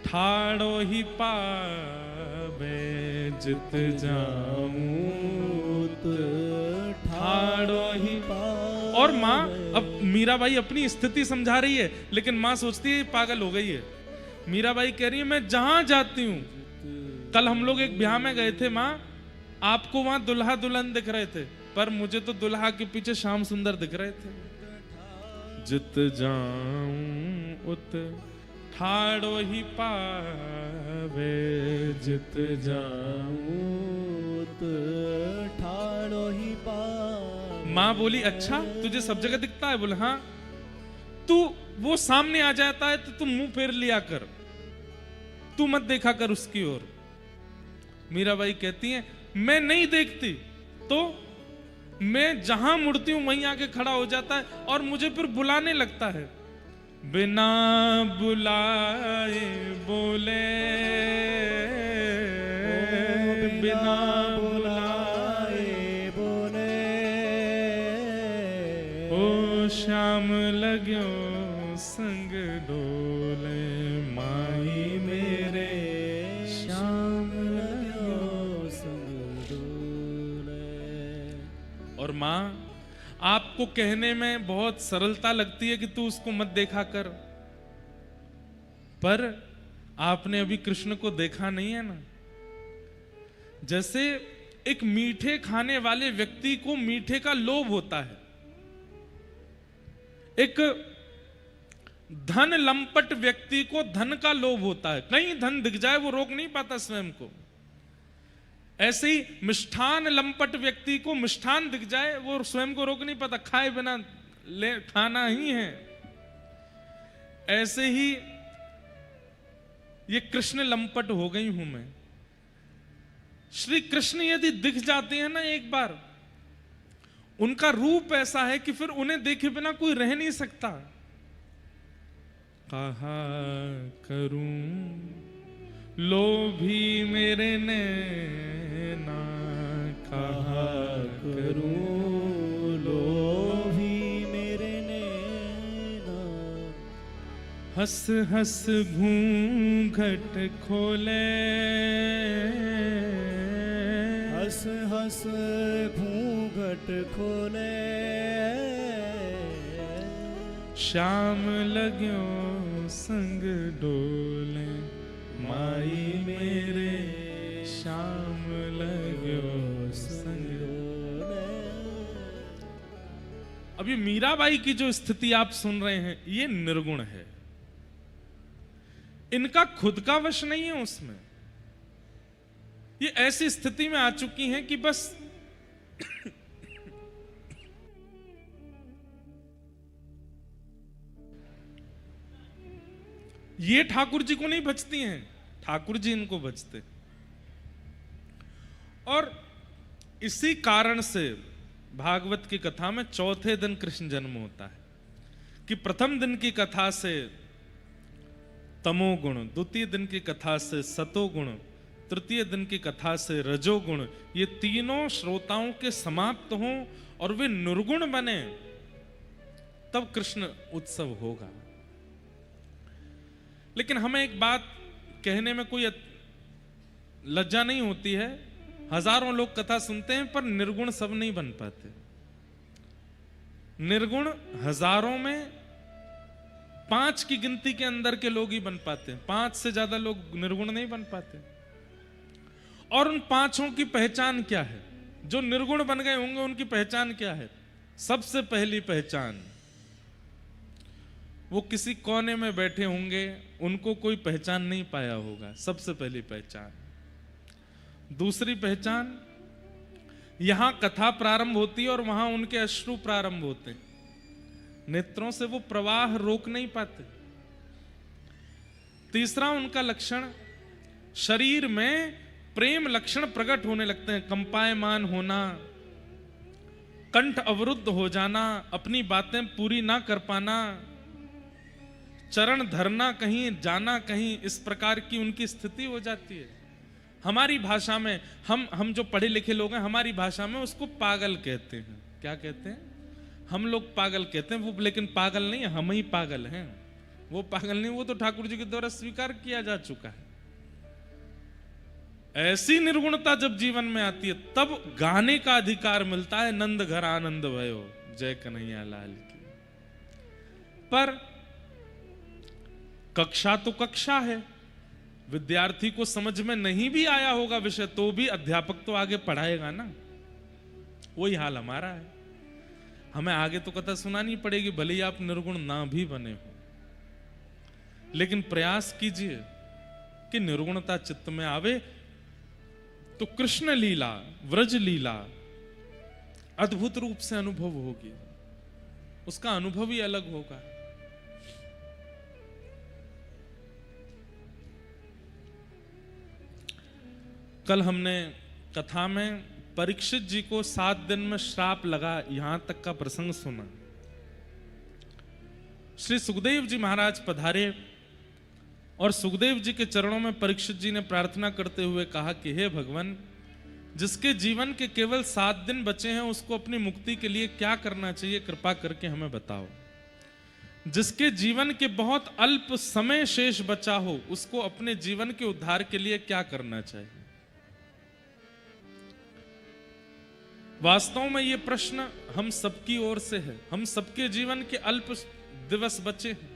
ठाड़ो ही पावे, जित जाऊं उत ठाड़ो ही पावे। और माँ, अब मीराबाई अपनी स्थिति समझा रही है, लेकिन माँ सोचती है पागल हो गई है। मीराबाई कह रही है मैं जहां जाती हूं, कल हम लोग एक ब्याह में गए थे माँ, आपको वहां दुल्हा दुल्हन दिख रहे थे, पर मुझे तो दुल्हा के पीछे श्याम सुंदर दिख रहे थे। जित जाऊं उत ठाड़ो ही पावे, जित जाऊं उत ठाड़ो ही पावे। माँ बोली अच्छा तुझे सब जगह दिखता है? बोले हाँ। तू वो सामने आ जाता है तो तू मुंह फेर लिया कर, तू मत देखा कर उसकी ओर। मीराबाई कहती है मैं नहीं देखती तो मैं जहां मुड़ती हूं वहीं आके खड़ा हो जाता है और मुझे फिर बुलाने लगता है। बिना बुलाए बोले, बिना बुलाए बोले, ओ श्याम लग्यो संग डोले, माई मेरे श्याम लग्यो संग डोले। और माँ आपको कहने में बहुत सरलता लगती है कि तू उसको मत देखा कर, पर आपने अभी कृष्ण को देखा नहीं है ना। जैसे एक मीठे खाने वाले व्यक्ति को मीठे का लोभ होता है, एक धन लंपट व्यक्ति को धन का लोभ होता है, कहीं धन दिख जाए वो रोक नहीं पाता स्वयं को। ऐसे ही मिष्ठान लंपट व्यक्ति को मिष्ठान दिख जाए वो स्वयं को रोक नहीं पाता, खाए बिना ले खाना ही है। ऐसे ही ये कृष्ण लंपट हो गई हूं मैं। श्री कृष्ण यदि दिख जाते हैं ना एक बार, उनका रूप ऐसा है कि फिर उन्हें देखे बिना कोई रह नहीं सकता। कहा करूं लोभी मेरे नैना, कहा करूं लोभी मेरे नैना, हंस हंस घूंघट खोले, हंस हंस घूंघट खोले, श्याम लग्यो संग डोले, माई मेरे श्याम लग्यो संग डोले। अब ये मीराबाई की जो स्थिति आप सुन रहे हैं, ये निर्गुण है। इनका खुद का वश नहीं है उसमें। ये ऐसी स्थिति में आ चुकी हैं कि बस ये ठाकुर जी को नहीं बचती हैं, ठाकुर जी इनको बचते। और इसी कारण से भागवत की कथा में चौथे दिन कृष्ण जन्म होता है कि प्रथम दिन की कथा से तमोगुण, द्वितीय दिन की कथा से सतोगुण, तृतीय दिन की कथा से रजोगुण, ये तीनों श्रोताओं के समाप्त हों और वे निर्गुण बने, तब कृष्ण उत्सव होगा। लेकिन हमें एक बात कहने में कोई लज्जा नहीं होती है। हजारों लोग कथा सुनते हैं पर निर्गुण सब नहीं बन पाते। निर्गुण हजारों में 5 की गिनती के अंदर के लोग ही बन पाते हैं। 5 से ज्यादा लोग निर्गुण नहीं बन पाते। और उन 5 की पहचान क्या है? जो निर्गुण बन गए होंगे उनकी पहचान क्या है? सबसे पहली पहचान, वो किसी कोने में बैठे होंगे, उनको कोई पहचान नहीं पाया होगा, सबसे पहली पहचान। दूसरी पहचान, यहां कथा प्रारंभ होती है और वहां उनके अश्रु प्रारंभ होते हैं, नेत्रों से वो प्रवाह रोक नहीं पाते। तीसरा उनका लक्षण, शरीर में प्रेम लक्षण प्रकट होने लगते हैं, कंपायमान होना, कंठ अवरुद्ध हो जाना, अपनी बातें पूरी ना कर पाना, चरण धरना कहीं, जाना कहीं, इस प्रकार की उनकी स्थिति हो जाती है। हमारी भाषा में, हम जो पढ़े लिखे लोग हैं, हमारी भाषा में उसको पागल कहते हैं। क्या कहते हैं? हम लोग पागल कहते हैं, वो लेकिन पागल नहीं है, हम ही पागल हैं। वो पागल नहीं, वो तो ठाकुर जी के द्वारा स्वीकार किया जा चुका है। ऐसी निर्गुणता जब जीवन में आती है, तब गाने का अधिकार मिलता है, नंद घर आनंद भयो, जय कन्हैया लाल की। पर कक्षा तो कक्षा है, विद्यार्थी को समझ में नहीं भी आया होगा विषय, तो भी अध्यापक तो आगे पढ़ाएगा ना। वही हाल हमारा है। हमें आगे तो कथा सुनानी पड़ेगी, भले ही आप निर्गुण ना भी बने हो, लेकिन प्रयास कीजिए कि निर्गुणता चित्त में आवे, तो कृष्ण लीला, व्रज लीला अद्भुत रूप से अनुभव होगी। उसका अनुभव ही अलग होगा। कल हमने कथा में परीक्षित जी को 7 दिन में श्राप लगा, यहां तक का प्रसंग सुना। श्री सुखदेव जी महाराज पधारे और सुखदेव जी के चरणों में परीक्षित जी ने प्रार्थना करते हुए कहा कि हे भगवान, जिसके जीवन के केवल 7 दिन बचे हैं, उसको अपनी मुक्ति के लिए क्या करना चाहिए, कृपा करके हमें बताओ। जिसके जीवन के बहुत अल्प समय शेष बचा हो, उसको अपने जीवन के उद्धार के लिए क्या करना चाहिए। वास्तव में ये प्रश्न हम सबकी ओर से है। हम सबके जीवन के अल्प दिवस बचे हैं।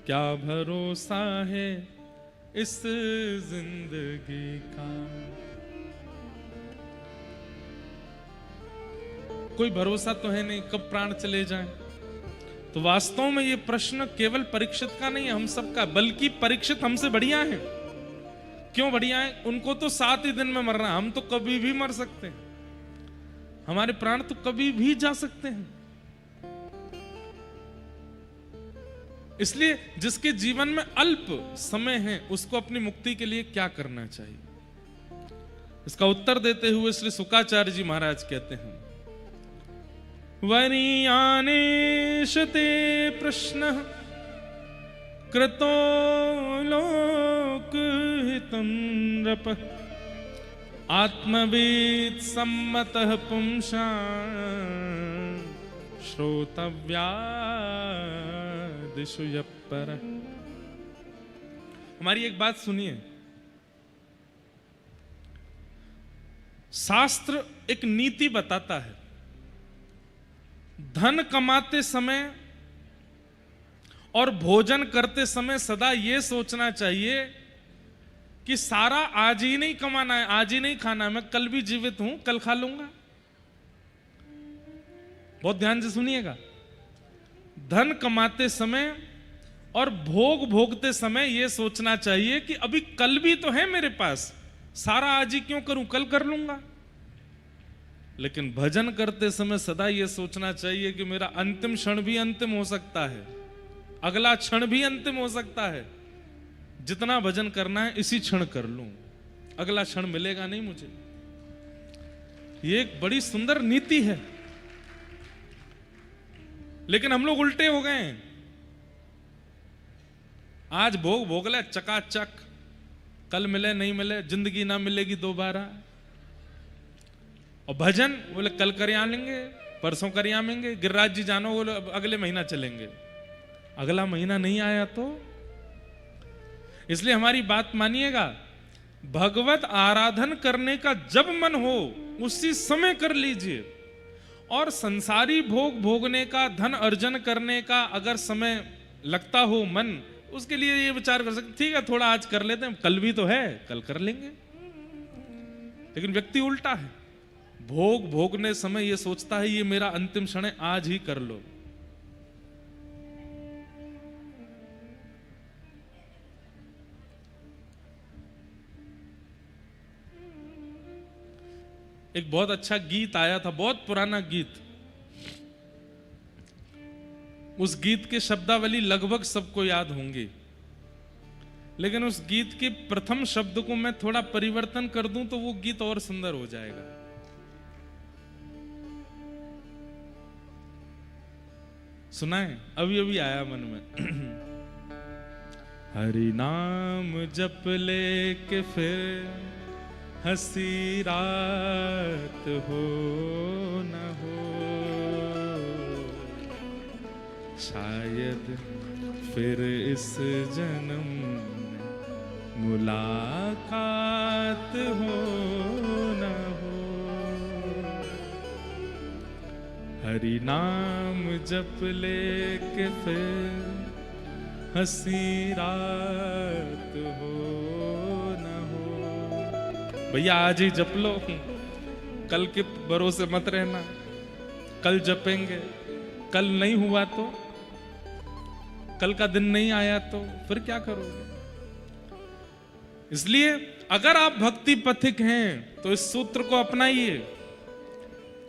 क्या भरोसा है इस जिंदगी का, कोई भरोसा तो है नहीं, कब प्राण चले जाएं। तो वास्तव में ये प्रश्न केवल परीक्षित का नहीं है, हम सबका, बल्कि परीक्षित हमसे बढ़िया है। क्यों बढ़िया है? उनको तो 7 ही दिन में मरना, हम तो कभी भी मर सकते हैं। हमारे प्राण तो कभी भी जा सकते हैं। इसलिए जिसके जीवन में अल्प समय है उसको अपनी मुक्ति के लिए क्या करना चाहिए? इसका उत्तर देते हुए श्री शुकाचार्य जी महाराज कहते हैं, वरीयानेशते प्रश्न कृतो लोकहितं नृप आत्मवेद सम्मतः पुंसा श्रोतव्यादिषु यप्पर। हमारी एक बात सुनिए, शास्त्र एक नीति बताता है। धन कमाते समय और भोजन करते समय सदा यह सोचना चाहिए कि सारा आज ही नहीं कमाना है, आज ही नहीं खाना है, मैं कल भी जीवित हूं, कल खा लूंगा। बहुत ध्यान से सुनिएगा, धन कमाते समय और भोग भोगते समय यह सोचना चाहिए कि अभी कल भी तो है मेरे पास, सारा आज ही क्यों करूं, कल कर लूंगा। लेकिन भजन करते समय सदा यह सोचना चाहिए कि मेरा अंतिम क्षण भी अंतिम हो सकता है, अगला क्षण भी अंतिम हो सकता है। जितना भजन करना है इसी क्षण कर लूं, अगला क्षण मिलेगा नहीं मुझे। यह एक बड़ी सुंदर नीति है, लेकिन हम लोग उल्टे हो गए हैं। आज भोग भोग ले चकाचक, कल मिले नहीं मिले, जिंदगी ना मिलेगी दोबारा। और भजन बोले कल कर आएंगे, परसों कर आएंगे, गिरिराज जी जानो बोले अगले महीना चलेंगे। अगला महीना नहीं आया तो? इसलिए हमारी बात मानिएगा, भगवत आराधन करने का जब मन हो उसी समय कर लीजिए। और संसारी भोग भोगने का, धन अर्जन करने का अगर समय लगता हो मन, उसके लिए ये विचार कर सकते, ठीक है थोड़ा आज कर लेते हैं, कल भी तो है, कल कर लेंगे। लेकिन व्यक्ति उल्टा है, भोग भोगने समय ये सोचता है ये मेरा अंतिम क्षण है, आज ही कर लो। एक बहुत अच्छा गीत आया था, बहुत पुराना गीत। उस गीत के शब्दावली लगभग सबको याद होंगी, लेकिन उस गीत के प्रथम शब्द को मैं थोड़ा परिवर्तन कर दूं तो वो गीत और सुंदर हो जाएगा। सुनाए, अभी अभी आया मन में। हरि नाम जप ले के फिर हंसी रात हो न हो, शायद फिर इस जन्म मुलाकात हो न हो। हरि नाम जप ले के फिर हंसी रात हो न हो। भैया आज ही जप लो, कल के भरोसे मत रहना। कल जपेंगे, कल नहीं हुआ तो, कल का दिन नहीं आया तो फिर क्या करोगे? इसलिए अगर आप भक्ति पथिक हैं तो इस सूत्र को अपनाइए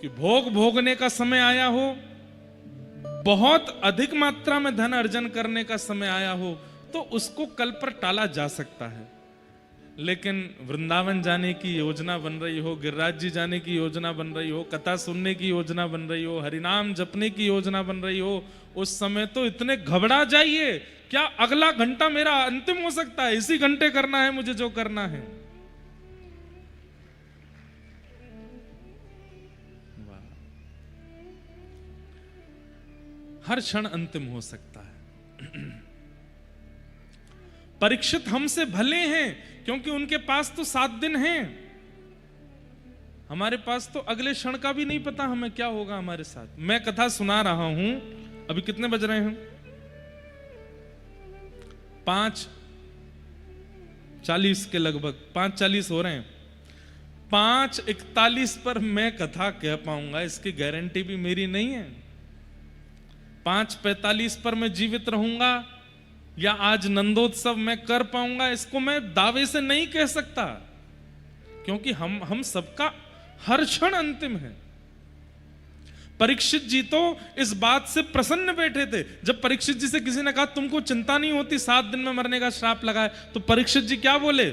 कि भोग भोगने का समय आया हो, बहुत अधिक मात्रा में धन अर्जन करने का समय आया हो, तो उसको कल पर टाला जा सकता है। लेकिन वृंदावन जाने की योजना बन रही हो, गिरिराज जी जाने की योजना बन रही हो, कथा सुनने की योजना बन रही हो, हरिनाम जपने की योजना बन रही हो, उस समय तो इतने घबरा जाइए, क्या अगला घंटा मेरा अंतिम हो सकता है, इसी घंटे करना है मुझे जो करना है। हर क्षण अंतिम हो सकता है। परीक्षित हमसे भले हैं क्योंकि उनके पास तो 7 दिन हैं, हमारे पास तो अगले क्षण का भी नहीं पता हमें क्या होगा हमारे साथ। मैं कथा सुना रहा हूं, अभी कितने बज रहे हैं? 5:40 के लगभग, 5:40 हो रहे हैं। 5:41 पर मैं कथा कह पाऊंगा इसकी गारंटी भी मेरी नहीं है। 5:45 पर मैं जीवित रहूंगा या आज नंदोत्सव मैं कर पाऊंगा, इसको मैं दावे से नहीं कह सकता, क्योंकि हम सबका हर क्षण अंतिम है। परीक्षित जी तो इस बात से प्रसन्न बैठे थे। जब परीक्षित जी से किसी ने कहा तुमको चिंता नहीं होती 7 दिन में मरने का श्राप लगा है, तो परीक्षित जी क्या बोले?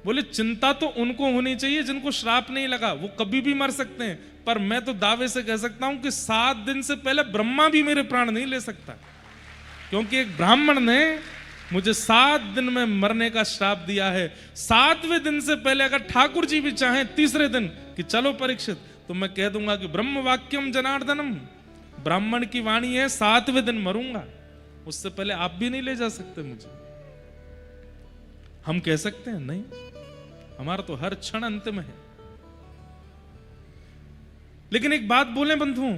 बोले चिंता तो उनको होनी चाहिए जिनको श्राप नहीं लगा, वो कभी भी मर सकते हैं, पर मैं तो दावे से कह सकता हूं कि 7 दिन से पहले ब्रह्मा भी मेरे प्राण नहीं ले सकता, क्योंकि एक ब्राह्मण ने मुझे 7 दिन में मरने का श्राप दिया है। 7वें दिन से पहले अगर ठाकुर जी भी चाहें तीसरे दिन कि चलो परीक्षित, तो मैं कह दूंगा कि ब्रह्म वाक्यम जनार्दनम, ब्राह्मण की वाणी है 7वें दिन मरूंगा, उससे पहले आप भी नहीं ले जा सकते मुझे। हम कह सकते हैं नहीं, हमारा तो हर क्षण अंतिम है। लेकिन एक बात बोले बंधुओं,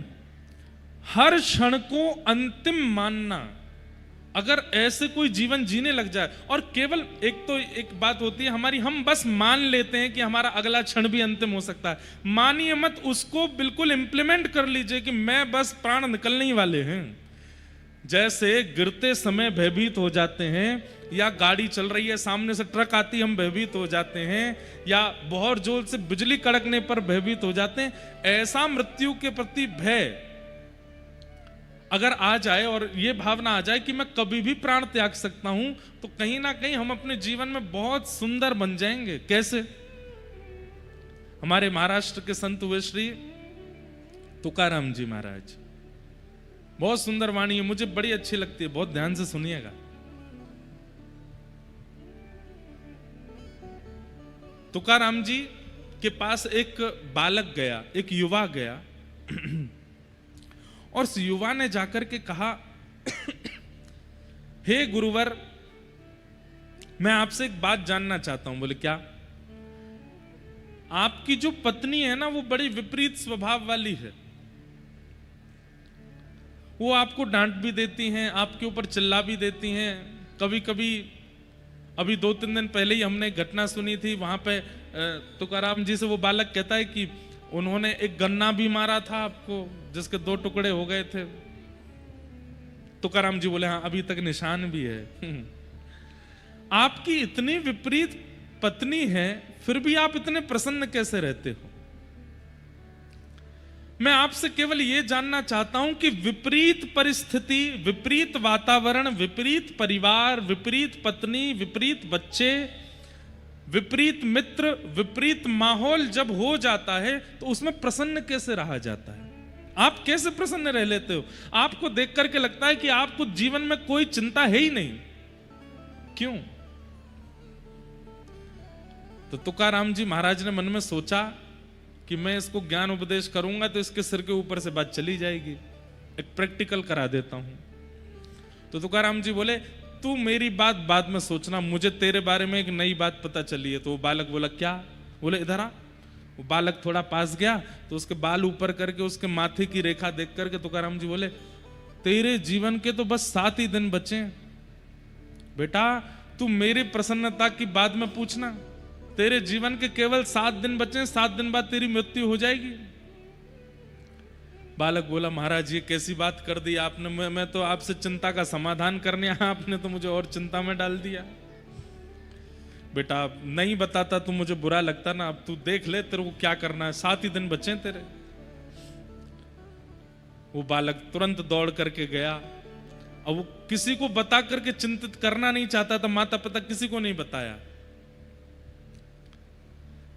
हर क्षण को अंतिम मानना, अगर ऐसे कोई जीवन जीने लग जाए, और केवल एक बात होती है हमारी, हम बस मान लेते हैं कि हमारा अगला क्षण भी अंतिम हो सकता है। मानिए मत, उसको बिल्कुल इंप्लीमेंट कर लीजिए कि मैं बस प्राण निकलने ही वाले हैं। जैसे गिरते समय भयभीत हो जाते हैं, या गाड़ी चल रही है सामने से ट्रक आती हम भयभीत हो जाते हैं, या बहुत जोर से बिजली कड़कने पर भयभीत हो जाते हैं, ऐसा मृत्यु के प्रति भय अगर आ जाए और ये भावना आ जाए कि मैं कभी भी प्राण त्याग सकता हूं, तो कहीं ना कहीं हम अपने जीवन में बहुत सुंदर बन जाएंगे। कैसे? हमारे महाराष्ट्र के संत हुए श्री तुकाराम जी महाराज, बहुत सुंदर वाणी है, मुझे बड़ी अच्छी लगती है, बहुत ध्यान से सुनिएगा। तुकाराम जी के पास एक बालक गया, एक युवा गया, और उस युवा ने जाकर के कहा, हे गुरुवर, मैं आपसे एक बात जानना चाहता हूं। बोले क्या? आपकी जो पत्नी है ना, वो बड़ी विपरीत स्वभाव वाली है, वो आपको डांट भी देती हैं, आपके ऊपर चिल्ला भी देती हैं। कभी कभी अभी 2-3 दिन पहले ही हमने एक घटना सुनी थी, वहां पे तुकाराम जी से वो बालक कहता है कि उन्होंने एक गन्ना भी मारा था आपको, जिसके 2 टुकड़े हो गए थे। तुकाराम जी बोले हाँ, अभी तक निशान भी है। आपकी इतनी विपरीत पत्नी है, फिर भी आप इतने प्रसन्न कैसे रहते हो? मैं आपसे केवल यह जानना चाहता हूं कि विपरीत परिस्थिति, विपरीत वातावरण, विपरीत परिवार, विपरीत पत्नी, विपरीत बच्चे, विपरीत मित्र, विपरीत माहौल जब हो जाता है, तो उसमें प्रसन्न कैसे रहा जाता है? आप कैसे प्रसन्न रह लेते हो? आपको देख करके लगता है कि आपको जीवन में कोई चिंता है ही नहीं। क्यों? तो तुकाराम जी महाराज ने मन में सोचा कि मैं इसको ज्ञान उपदेश करूंगा तो इसके सिर के ऊपर से बात चली जाएगी, एक प्रैक्टिकल करा देता हूं। तो तुकाराम जी बोले, तू मेरी बात बाद में सोचना, मुझे तेरे बारे में एक नई बात पता चली है। तो वो बालक बोला क्या? बोले इधर आ। वो बालक थोड़ा पास गया, तो उसके बाल ऊपर करके उसके माथे की रेखा देख करके तुकाराम जी बोले, तेरे जीवन के तो बस 7 ही दिन बचे हैं बेटा, तू मेरी प्रसन्नता की बाद में पूछना, तेरे जीवन के केवल 7 दिन बचे हैं, 7 दिन बाद तेरी मृत्यु हो जाएगी। बालक बोला, महाराज ये कैसी बात कर दी आपने, मैं तो आपसे चिंता का समाधान करने आया, आपने तो मुझे और चिंता में डाल दिया। बेटा नहीं बताता तो मुझे बुरा लगता ना, अब तू देख ले तेरे को क्या करना है, 7 ही दिन बचे तेरे। वो बालक तुरंत दौड़ करके गया, अब वो किसी को बता करके चिंतित करना नहीं चाहता था, माता पिता किसी को नहीं बताया,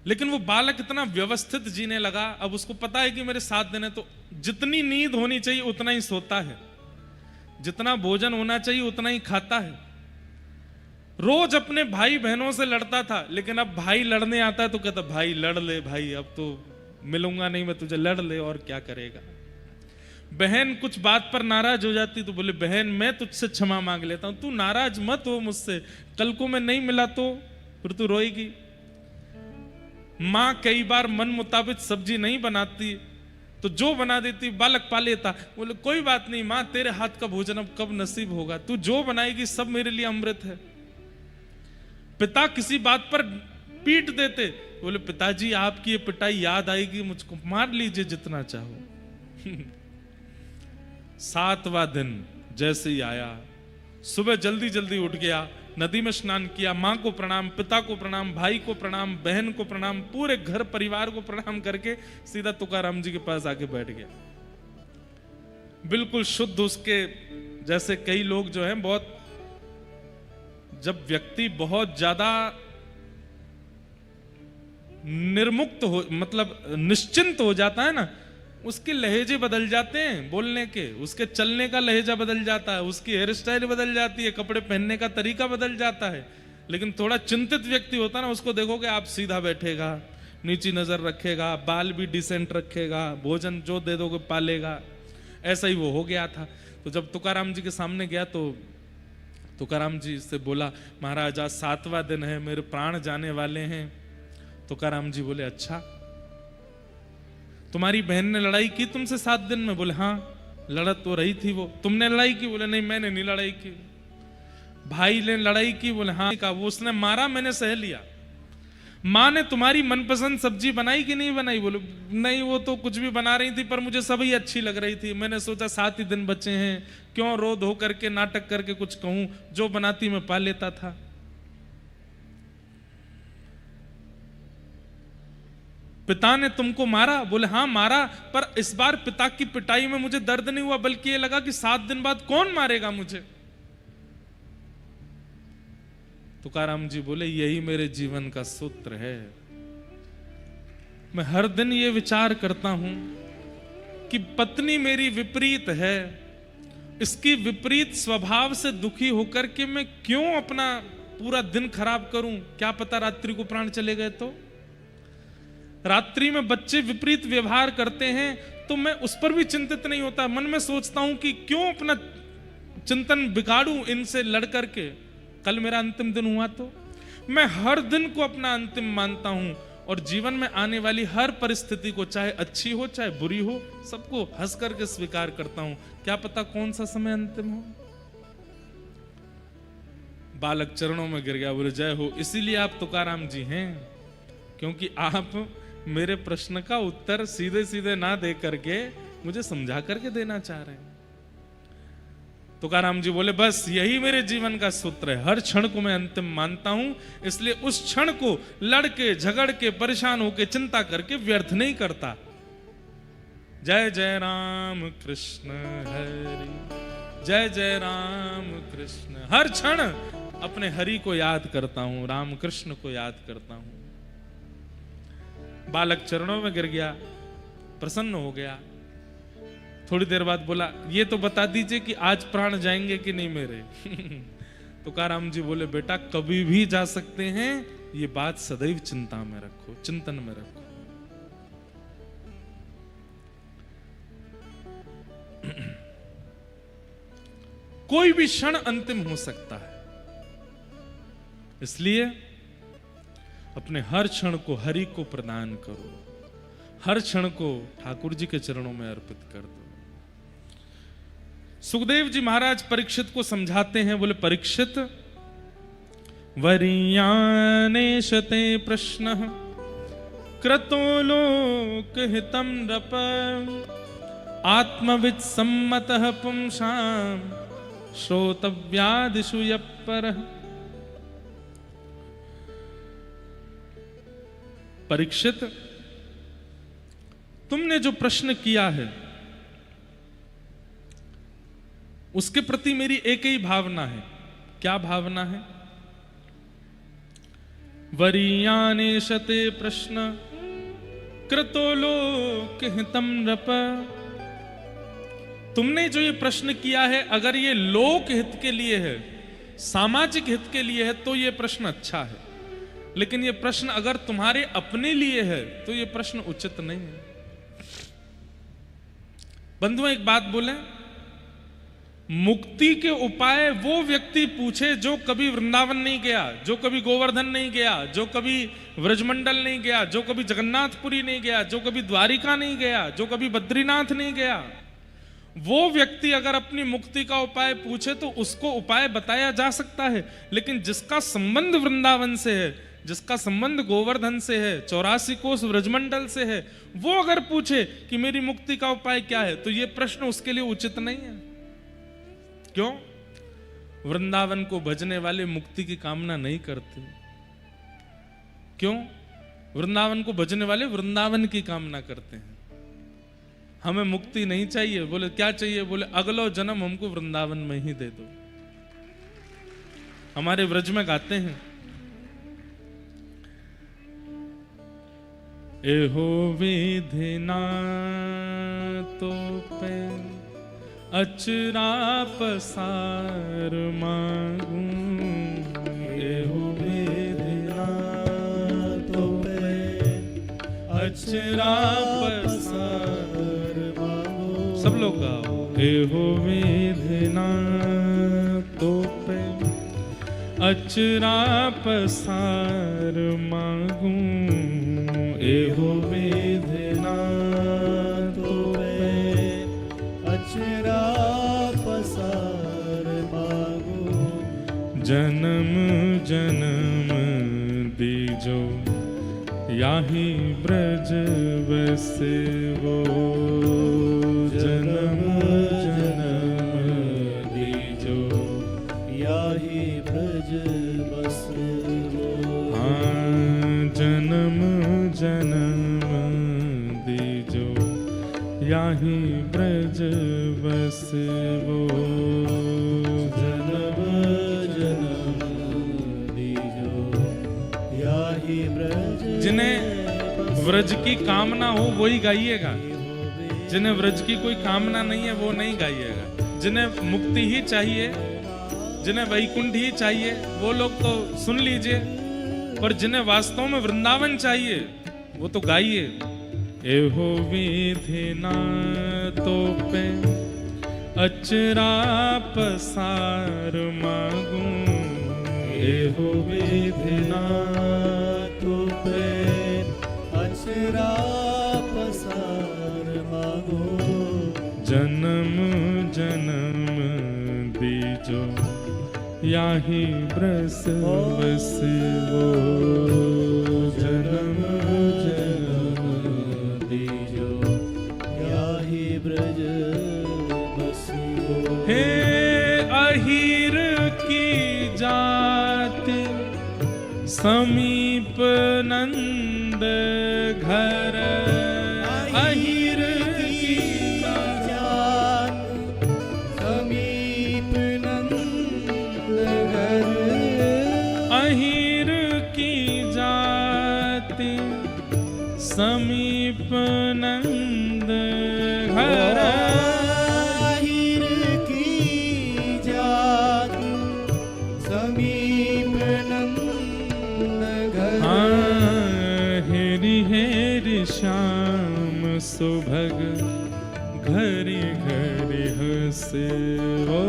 लेकिन वो बालक इतना व्यवस्थित जीने लगा। अब उसको पता है कि मेरे 7 दिन है, तो जितनी नींद होनी चाहिए उतना ही सोता है, जितना भोजन होना चाहिए उतना ही खाता है। रोज अपने भाई बहनों से लड़ता था, लेकिन अब भाई लड़ने आता है तो कहता भाई लड़ ले भाई, अब तो मिलूंगा नहीं मैं तुझे, लड़ ले और क्या करेगा। बहन कुछ बात पर नाराज हो जाती तो बोले, बहन मैं तुझसे क्षमा मांग लेता हूं, तू नाराज मत हो मुझसे, कल को मैं नहीं मिला तो फिर तू रोएगी। माँ कई बार मन मुताबिक सब्जी नहीं बनाती तो जो बना देती बालक पा लेता, बोले कोई बात नहीं माँ, तेरे हाथ का भोजन अब कब नसीब होगा, तू जो बनाएगी सब मेरे लिए अमृत है। पिता किसी बात पर पीट देते, बोले पिताजी आपकी ये पिटाई याद आएगी मुझको, मार लीजिए जितना चाहो। 7वां दिन जैसे ही आया, सुबह जल्दी जल्दी उठ गया, नदी में स्नान किया, माँ को प्रणाम, पिता को प्रणाम, भाई को प्रणाम, बहन को प्रणाम, पूरे घर परिवार को प्रणाम करके सीधा तुकाराम जी के पास आके बैठ गया। बिल्कुल शुद्ध उसके जैसे कई लोग जो हैं बहुत, जब व्यक्ति बहुत ज्यादा निर्मुक्त हो, मतलब निश्चिंत हो जाता है ना, उसके लहजे बदल जाते हैं बोलने के, उसके चलने का लहजा बदल जाता है, उसकी हेयर स्टाइल बदल जाती है, कपड़े पहनने का तरीका बदल जाता है। लेकिन थोड़ा चिंतित व्यक्ति होता है ना, उसको देखोगे आप सीधा बैठेगा, नीची नजर रखेगा, बाल भी डिसेंट रखेगा, भोजन जो दे दोगे पालेगा। ऐसा ही वो हो गया था। तो जब तुकाराम जी के सामने गया तो तुकाराम जी से बोला, महाराज आज 7वां दिन है, मेरे प्राण जाने वाले हैं। तुकाराम जी बोले, अच्छा तुम्हारी बहन ने लड़ाई की तुमसे 7 दिन में? बोले हाँ लड़ तो रही थी वो। तुमने लड़ाई की? बोले नहीं मैंने नहीं लड़ाई की। भाई ने लड़ाई की? बोले हाँ। का वो उसने मारा, मैंने सह लिया। माँ ने तुम्हारी मनपसंद सब्जी बनाई कि नहीं बनाई? बोले नहीं वो तो कुछ भी बना रही थी पर मुझे सभी अच्छी लग रही थी, मैंने सोचा 7 ही दिन बचे हैं, क्यों रो धो करके नाटक करके कुछ कहूं, जो बनाती मैं पा लेता था। पिता ने तुमको मारा? बोले हाँ मारा, पर इस बार पिता की पिटाई में मुझे दर्द नहीं हुआ, बल्कि ये लगा कि 7 दिन बाद कौन मारेगा मुझे। तुकाराम जी बोले यही मेरे जीवन का सूत्र है। मैं हर दिन ये विचार करता हूं कि पत्नी मेरी विपरीत है, इसकी विपरीत स्वभाव से दुखी होकर के मैं क्यों अपना पूरा दिन खराब करूं? क्या पता रात्रि को प्राण चले गए तो। रात्रि में बच्चे विपरीत व्यवहार करते हैं तो मैं उस पर भी चिंतित नहीं होता, मन में सोचता हूं कि क्यों अपना चिंतन बिगाड़ूं इनसे लड़ करके, कल मेरा अंतिम दिन हुआ तो। मैं हर दिन को अपना अंतिम मानता हूं और जीवन में आने वाली हर परिस्थिति को, चाहे अच्छी हो चाहे बुरी हो, सबको हंस करके स्वीकार करता हूं। क्या पता कौन सा समय अंतिम हो। बालक चरणों में गिर गया, बोले जय हो। इसीलिए आप तुकाराम जी हैं, क्योंकि आप मेरे प्रश्न का उत्तर सीधे सीधे ना दे करके मुझे समझा करके देना चाह रहे हैं। तुकाराम जी बोले बस यही मेरे जीवन का सूत्र है, हर क्षण को मैं अंतिम मानता हूं, इसलिए उस क्षण को लड़के झगड़ के परेशान होके चिंता करके व्यर्थ नहीं करता। जय जय राम कृष्ण हरि, जय जय राम कृष्ण। हर क्षण अपने हरि को याद करता हूं, राम कृष्ण को याद करता हूं। बालक चरणों में गिर गया, प्रसन्न हो गया। थोड़ी देर बाद बोला ये तो बता दीजिए कि आज प्राण जाएंगे कि नहीं मेरे। तुकाराम जी बोले बेटा कभी भी जा सकते हैं, ये बात सदैव चिंता में रखो, चिंतन में रखो। कोई भी क्षण अंतिम हो सकता है, इसलिए अपने हर क्षण को हरि को प्रदान करो, हर क्षण को ठाकुर जी के चरणों में अर्पित कर दो। सुखदेव जी महाराज परीक्षित को समझाते हैं, बोले परीक्षित वरीयानेशते प्रश्न क्रतो लोक हितम नृप आत्मविद सम्मतः पुंसाम श्रोतव्यादिषु यप्परः। परीक्षित तुमने जो प्रश्न किया है उसके प्रति मेरी एक ही भावना है। क्या भावना है? वरीयानेशते प्रश्न कृतो लोक हितम नृप। तुमने जो ये प्रश्न किया है, अगर ये लोक हित के लिए है, सामाजिक हित के लिए है, तो ये प्रश्न अच्छा है। लेकिन ये प्रश्न अगर तुम्हारे अपने लिए है तो ये प्रश्न उचित नहीं है। बंधुओं एक बात बोले, मुक्ति के उपाय वो व्यक्ति पूछे जो कभी वृंदावन नहीं गया, जो कभी गोवर्धन नहीं गया, जो कभी व्रजमंडल नहीं गया, जो कभी जगन्नाथपुरी नहीं गया, जो कभी द्वारिका नहीं गया, जो कभी बद्रीनाथ नहीं गया। वो व्यक्ति अगर अपनी मुक्ति का उपाय पूछे तो उसको उपाय बताया जा सकता है। लेकिन जिसका संबंध वृंदावन से है, जिसका संबंध गोवर्धन से है, 84 कोस व्रजमंडल से है, वो अगर पूछे कि मेरी मुक्ति का उपाय क्या है, तो ये प्रश्न उसके लिए उचित नहीं है। क्यों? वृंदावन को भजने वाले मुक्ति की कामना नहीं करते। क्यों? वृंदावन को भजने वाले वृंदावन की कामना करते हैं। हमें मुक्ति नहीं चाहिए। बोले क्या चाहिए? बोले अगलो जन्म हमको वृंदावन में ही दे दो। हमारे व्रज में गाते हैं, एहो विधि ना तो पे अचरा पसार मांगू, एहो विधि ना तो पे अचरा पसार मांगू। सब लोग गाओ, एहो विधि ना तो पे अचरा पसार मांगू, एहो विधि ना तो पे अचरा पसार मांगू। जन्म जन्म दीजो याही ब्रज बसे वो, जन्म जन्म दीजो याही ब्रज बसे वो। हाँ, जन्म जन्म दीजो याही ब्रज बसे वो, जन्म जन्म दीजो याही ब्रज। जिन्हें व्रज की कामना हो वही गाइएगा, जिन्हें व्रज की कोई कामना नहीं है वो नहीं गाइएगा। जिन्हें मुक्ति ही चाहिए, जिन्हें वैकुंठ ही चाहिए वो लोग तो सुन लीजिए, पर जिन्हें वास्तव में वृंदावन चाहिए वो तो गाइए। एहो विधि ना तो पे अचरा पसार मांगू, एहो विधि ना तो पे अचरा पसार मांगू। जन्म जन्म दीजो याही ब्रस बस वो, जन्म जन्म दीजो याही ब्रज बस वो। हे अहिर की जाति समीप नंद घर, अहिर की जात समीप नंद घर, अहिर की जाति समीप नंद घर, अहिर की जात समीप नंद घर। हेरी हेरी श्याम सुभग घरी घरी हंसे वो,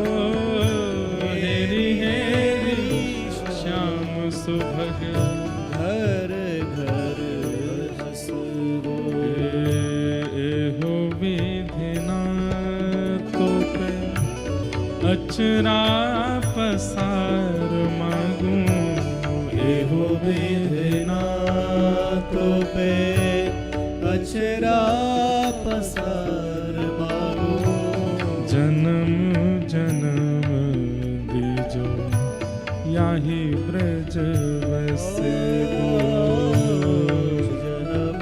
हेरी हेरी श्याम सुभग घर घर हंसे वो। एहो विधि ना तो पे अचरा पसार मांगू, एहो विधि ना तो पे अचरा पसार मांगू। जन्म जन्म दीजो याही ब्रज बसे वो, जन्म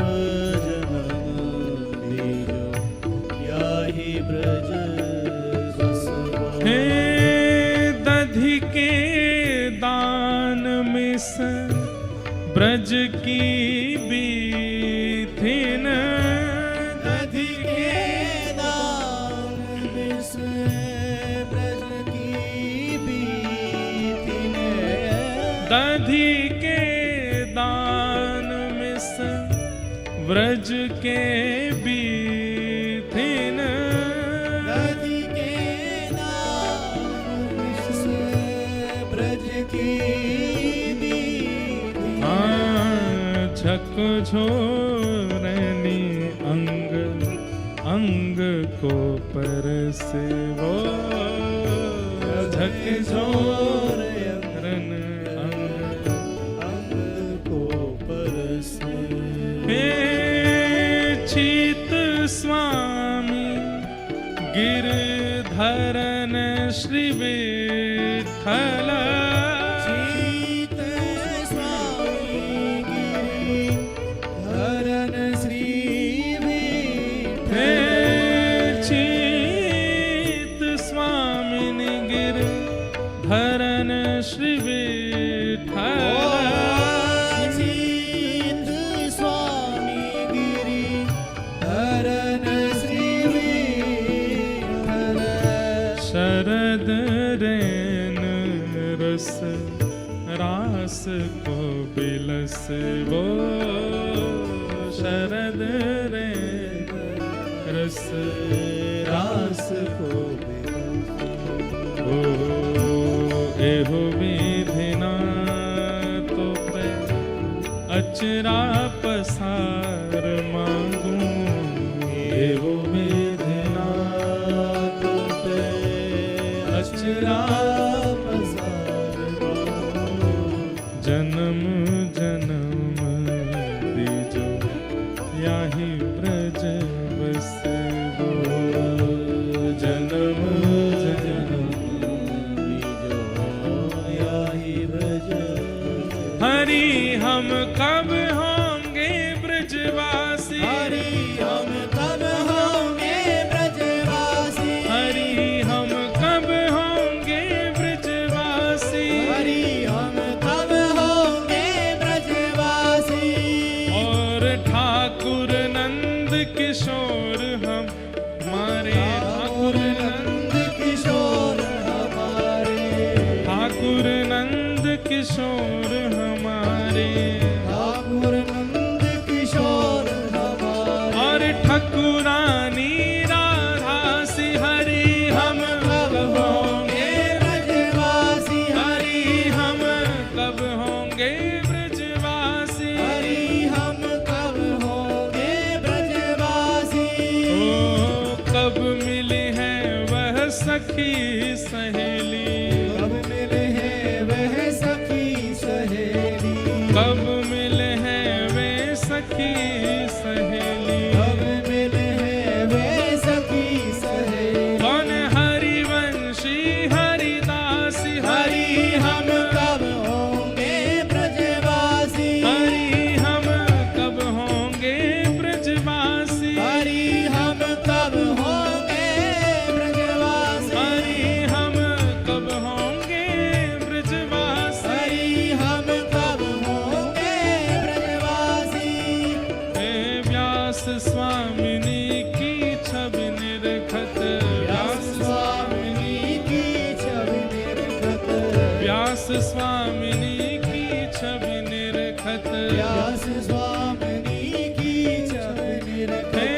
जन्म दीजो याही ब्रज बसे वो। हे दधि के दान मिस ब्रज की बीथिन, दधि के दान मिस ब्रज की बीथिन, दधि के दान मिस ब्रज के बीथिन, दधि के दान मिस ब्रज की झक झोरनी अंग अंग को परसे वो, झक झोरन अंग अंग को परसे। हे चीत स्वामी गिरधरन श्री विठ्ठल, Hey अचित स्वामी गिरि हरन श्री विठ्ठल। शरद रैन रस रास को बिलस वो, शरद रैन रस रास को ओ एहो विधिना तो पे अचरा पसार मांगू, एहो विधिना तो पे अचरा पसार मांगू। जन्म जन्म दीजो याही ब्रज बस वो, जन्म जन्म बीजो याही ब्रज। हरि हम कब होंगे ब्रजवासी, हरि हम कब होंगे ब्रजवासी। हरि हम कब होंगे ब्रजवासी, हरि हम कब होंगे ब्रजवासी। और ठाकुर नंद किशोर हम हमारे, ठाकुर नंद किशोर हमारे। ठाकुर नंद किशोर हमारे, ठाकुर नंद किशोर हमारे। और ठकुरानी राधा सी हरि हम कब होंगे ब्रजवासी। हरि हम कब होंगे ब्रजवासी, हरि हम कब होंगे ब्रजवासी। ओ कब मिले हैं वह सखी सहेली, कब मिले हैं वह सखी सहेली। कब मिले हैं वे सखी सहेली, कब मिले हैं वे सखी सहेली। कौन हरिवंशी हरिदासी हरि हम कब होंगे ब्रजवासी। हरि हम कब होंगे ब्रजवासी, हरि हम कब होंगे ब्रजवासी। हरि हम कब होंगे ब्रजवासी, हरि हम कब होंगे ब्रजवासी। हे व्यास स्वामिनी की छवि निरखत, व्यास स्वामिनी की छवि निरखत। व्यास स्वामिनी की छवि निरखत, व्यास स्वामिनी की छवि निरखत। हे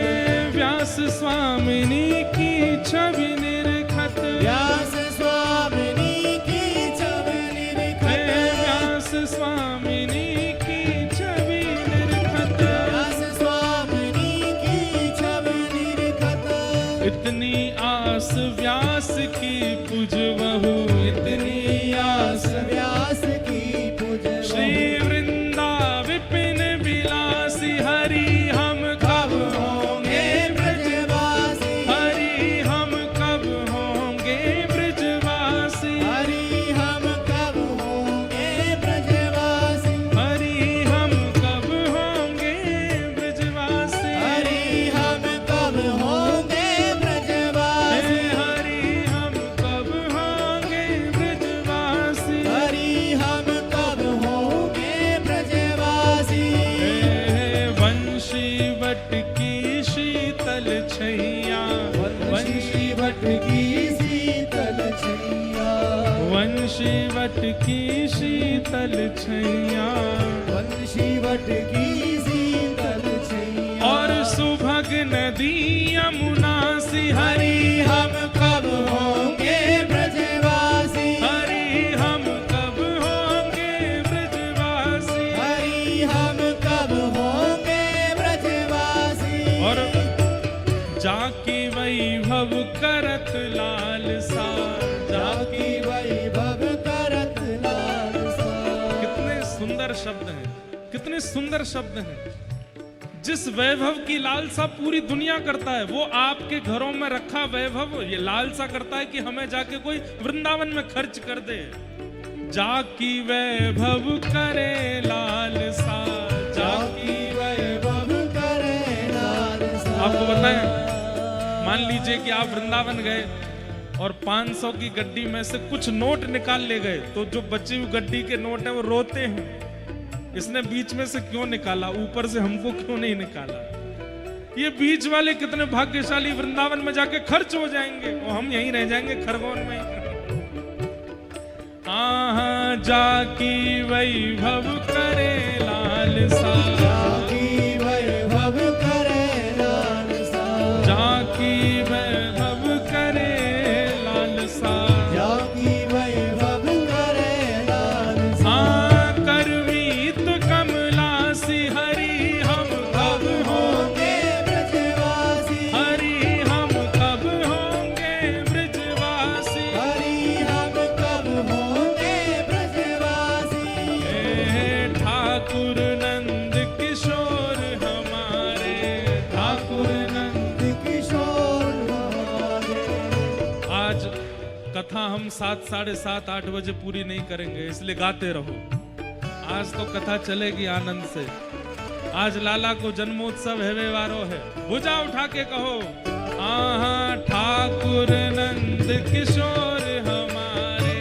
व्यास स्वामिनी की छवि निरखत, व्यास स्वामिनी की छवि निरखत। हे व्यास स्वामिनी की छवि निरखत। व्यास स्वामिनी की छवि निरखत। इतनी आस व्यास की पुजवहु, इतनी आस व्यास की पूज। श्री वृंदा विपिन विलासी हरि हम कब होंगे ब्रजवासी। हरि हम कब होंगे ब्रजवासी, हरि हम कब होंगे ब्रजवासी। हरि हम कब होंगे ब्रजवासी, हरि हम कब होंगे ब्रजवासी। हे हरि हम कब होंगे ब्रजवासी, हरि हम कब होंगे ब्रजवासी। हे वंशी वट की शीतल छैया, वंशी वट की शीतल छैया। वंशी वट की शीतल छैया, वंशी वट की शीतल छैया। और सुभग नदी यमुना सी हरि हम कब होंगे ब्रजवासी। हरि हम कब होंगे ब्रजवासी, हरि हम कब होंगे ब्रजवासी। और जाकी वैभव करत लाल सा, जाकी जाकी वैभव करत लाल सा। कितने सुंदर शब्द हैं, कितने सुंदर शब्द हैं। जिस वैभव की लालसा पूरी दुनिया करता है, वो आपके घरों में रखा वैभव ये लालसा करता है कि हमें जाके कोई वृंदावन में खर्च कर दे। जाकी वैभव करे लालसा, जाकी वैभव करे लाल सा। आपको बताएं, मान लीजिए कि आप वृंदावन गए और 500 की गड्डी में से कुछ नोट निकाल ले गए, तो जो बची हुई गड्डी के नोट हैं वो रोते हैं, इसने बीच में से क्यों निकाला, ऊपर से हमको क्यों नहीं निकाला। ये बीच वाले कितने भाग्यशाली, वृंदावन में जाके खर्च हो जाएंगे और हम यहीं रह जाएंगे खरगोन में। आहा जाकी वैभव करे लालसा, जाकी वैभव करे लालसा, जाकी वैभव करे लालसा, जाकी वैभव करे लालसा। करवीत कमलासी हरि हम कब होंगे ब्रजवासी, हरि हम कब होंगे ब्रजवासी। हरि हम कब होंगे ब्रजवासी। हे ठाकुर नंद किशोर हमारे, ठाकुर नंद। किशोर हमारे। आज कथा हम 7, 7:30, 8 बजे पूरी नहीं करेंगे, इसलिए गाते रहो। आज तो कथा चलेगी आनंद से। आज लाला को जन्मोत्सव है, व्यवहारो है। भुजा उठा के कहो, आहा ठाकुर नंद किशोर हमारे,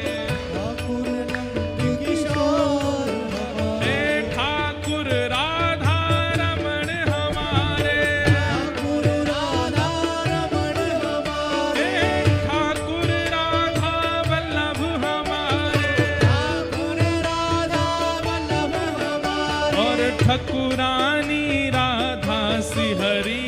ठाकुर नंद किशोर हमारे। हे ठाकुर राधा रमण हमारे, ठाकुर राधा रमण हमारे। हे ठाकुर राधा वल्लभ हमारे, ठाकुर राधा वल्लभ हमारे। और ठकुरानी राधा सी हरि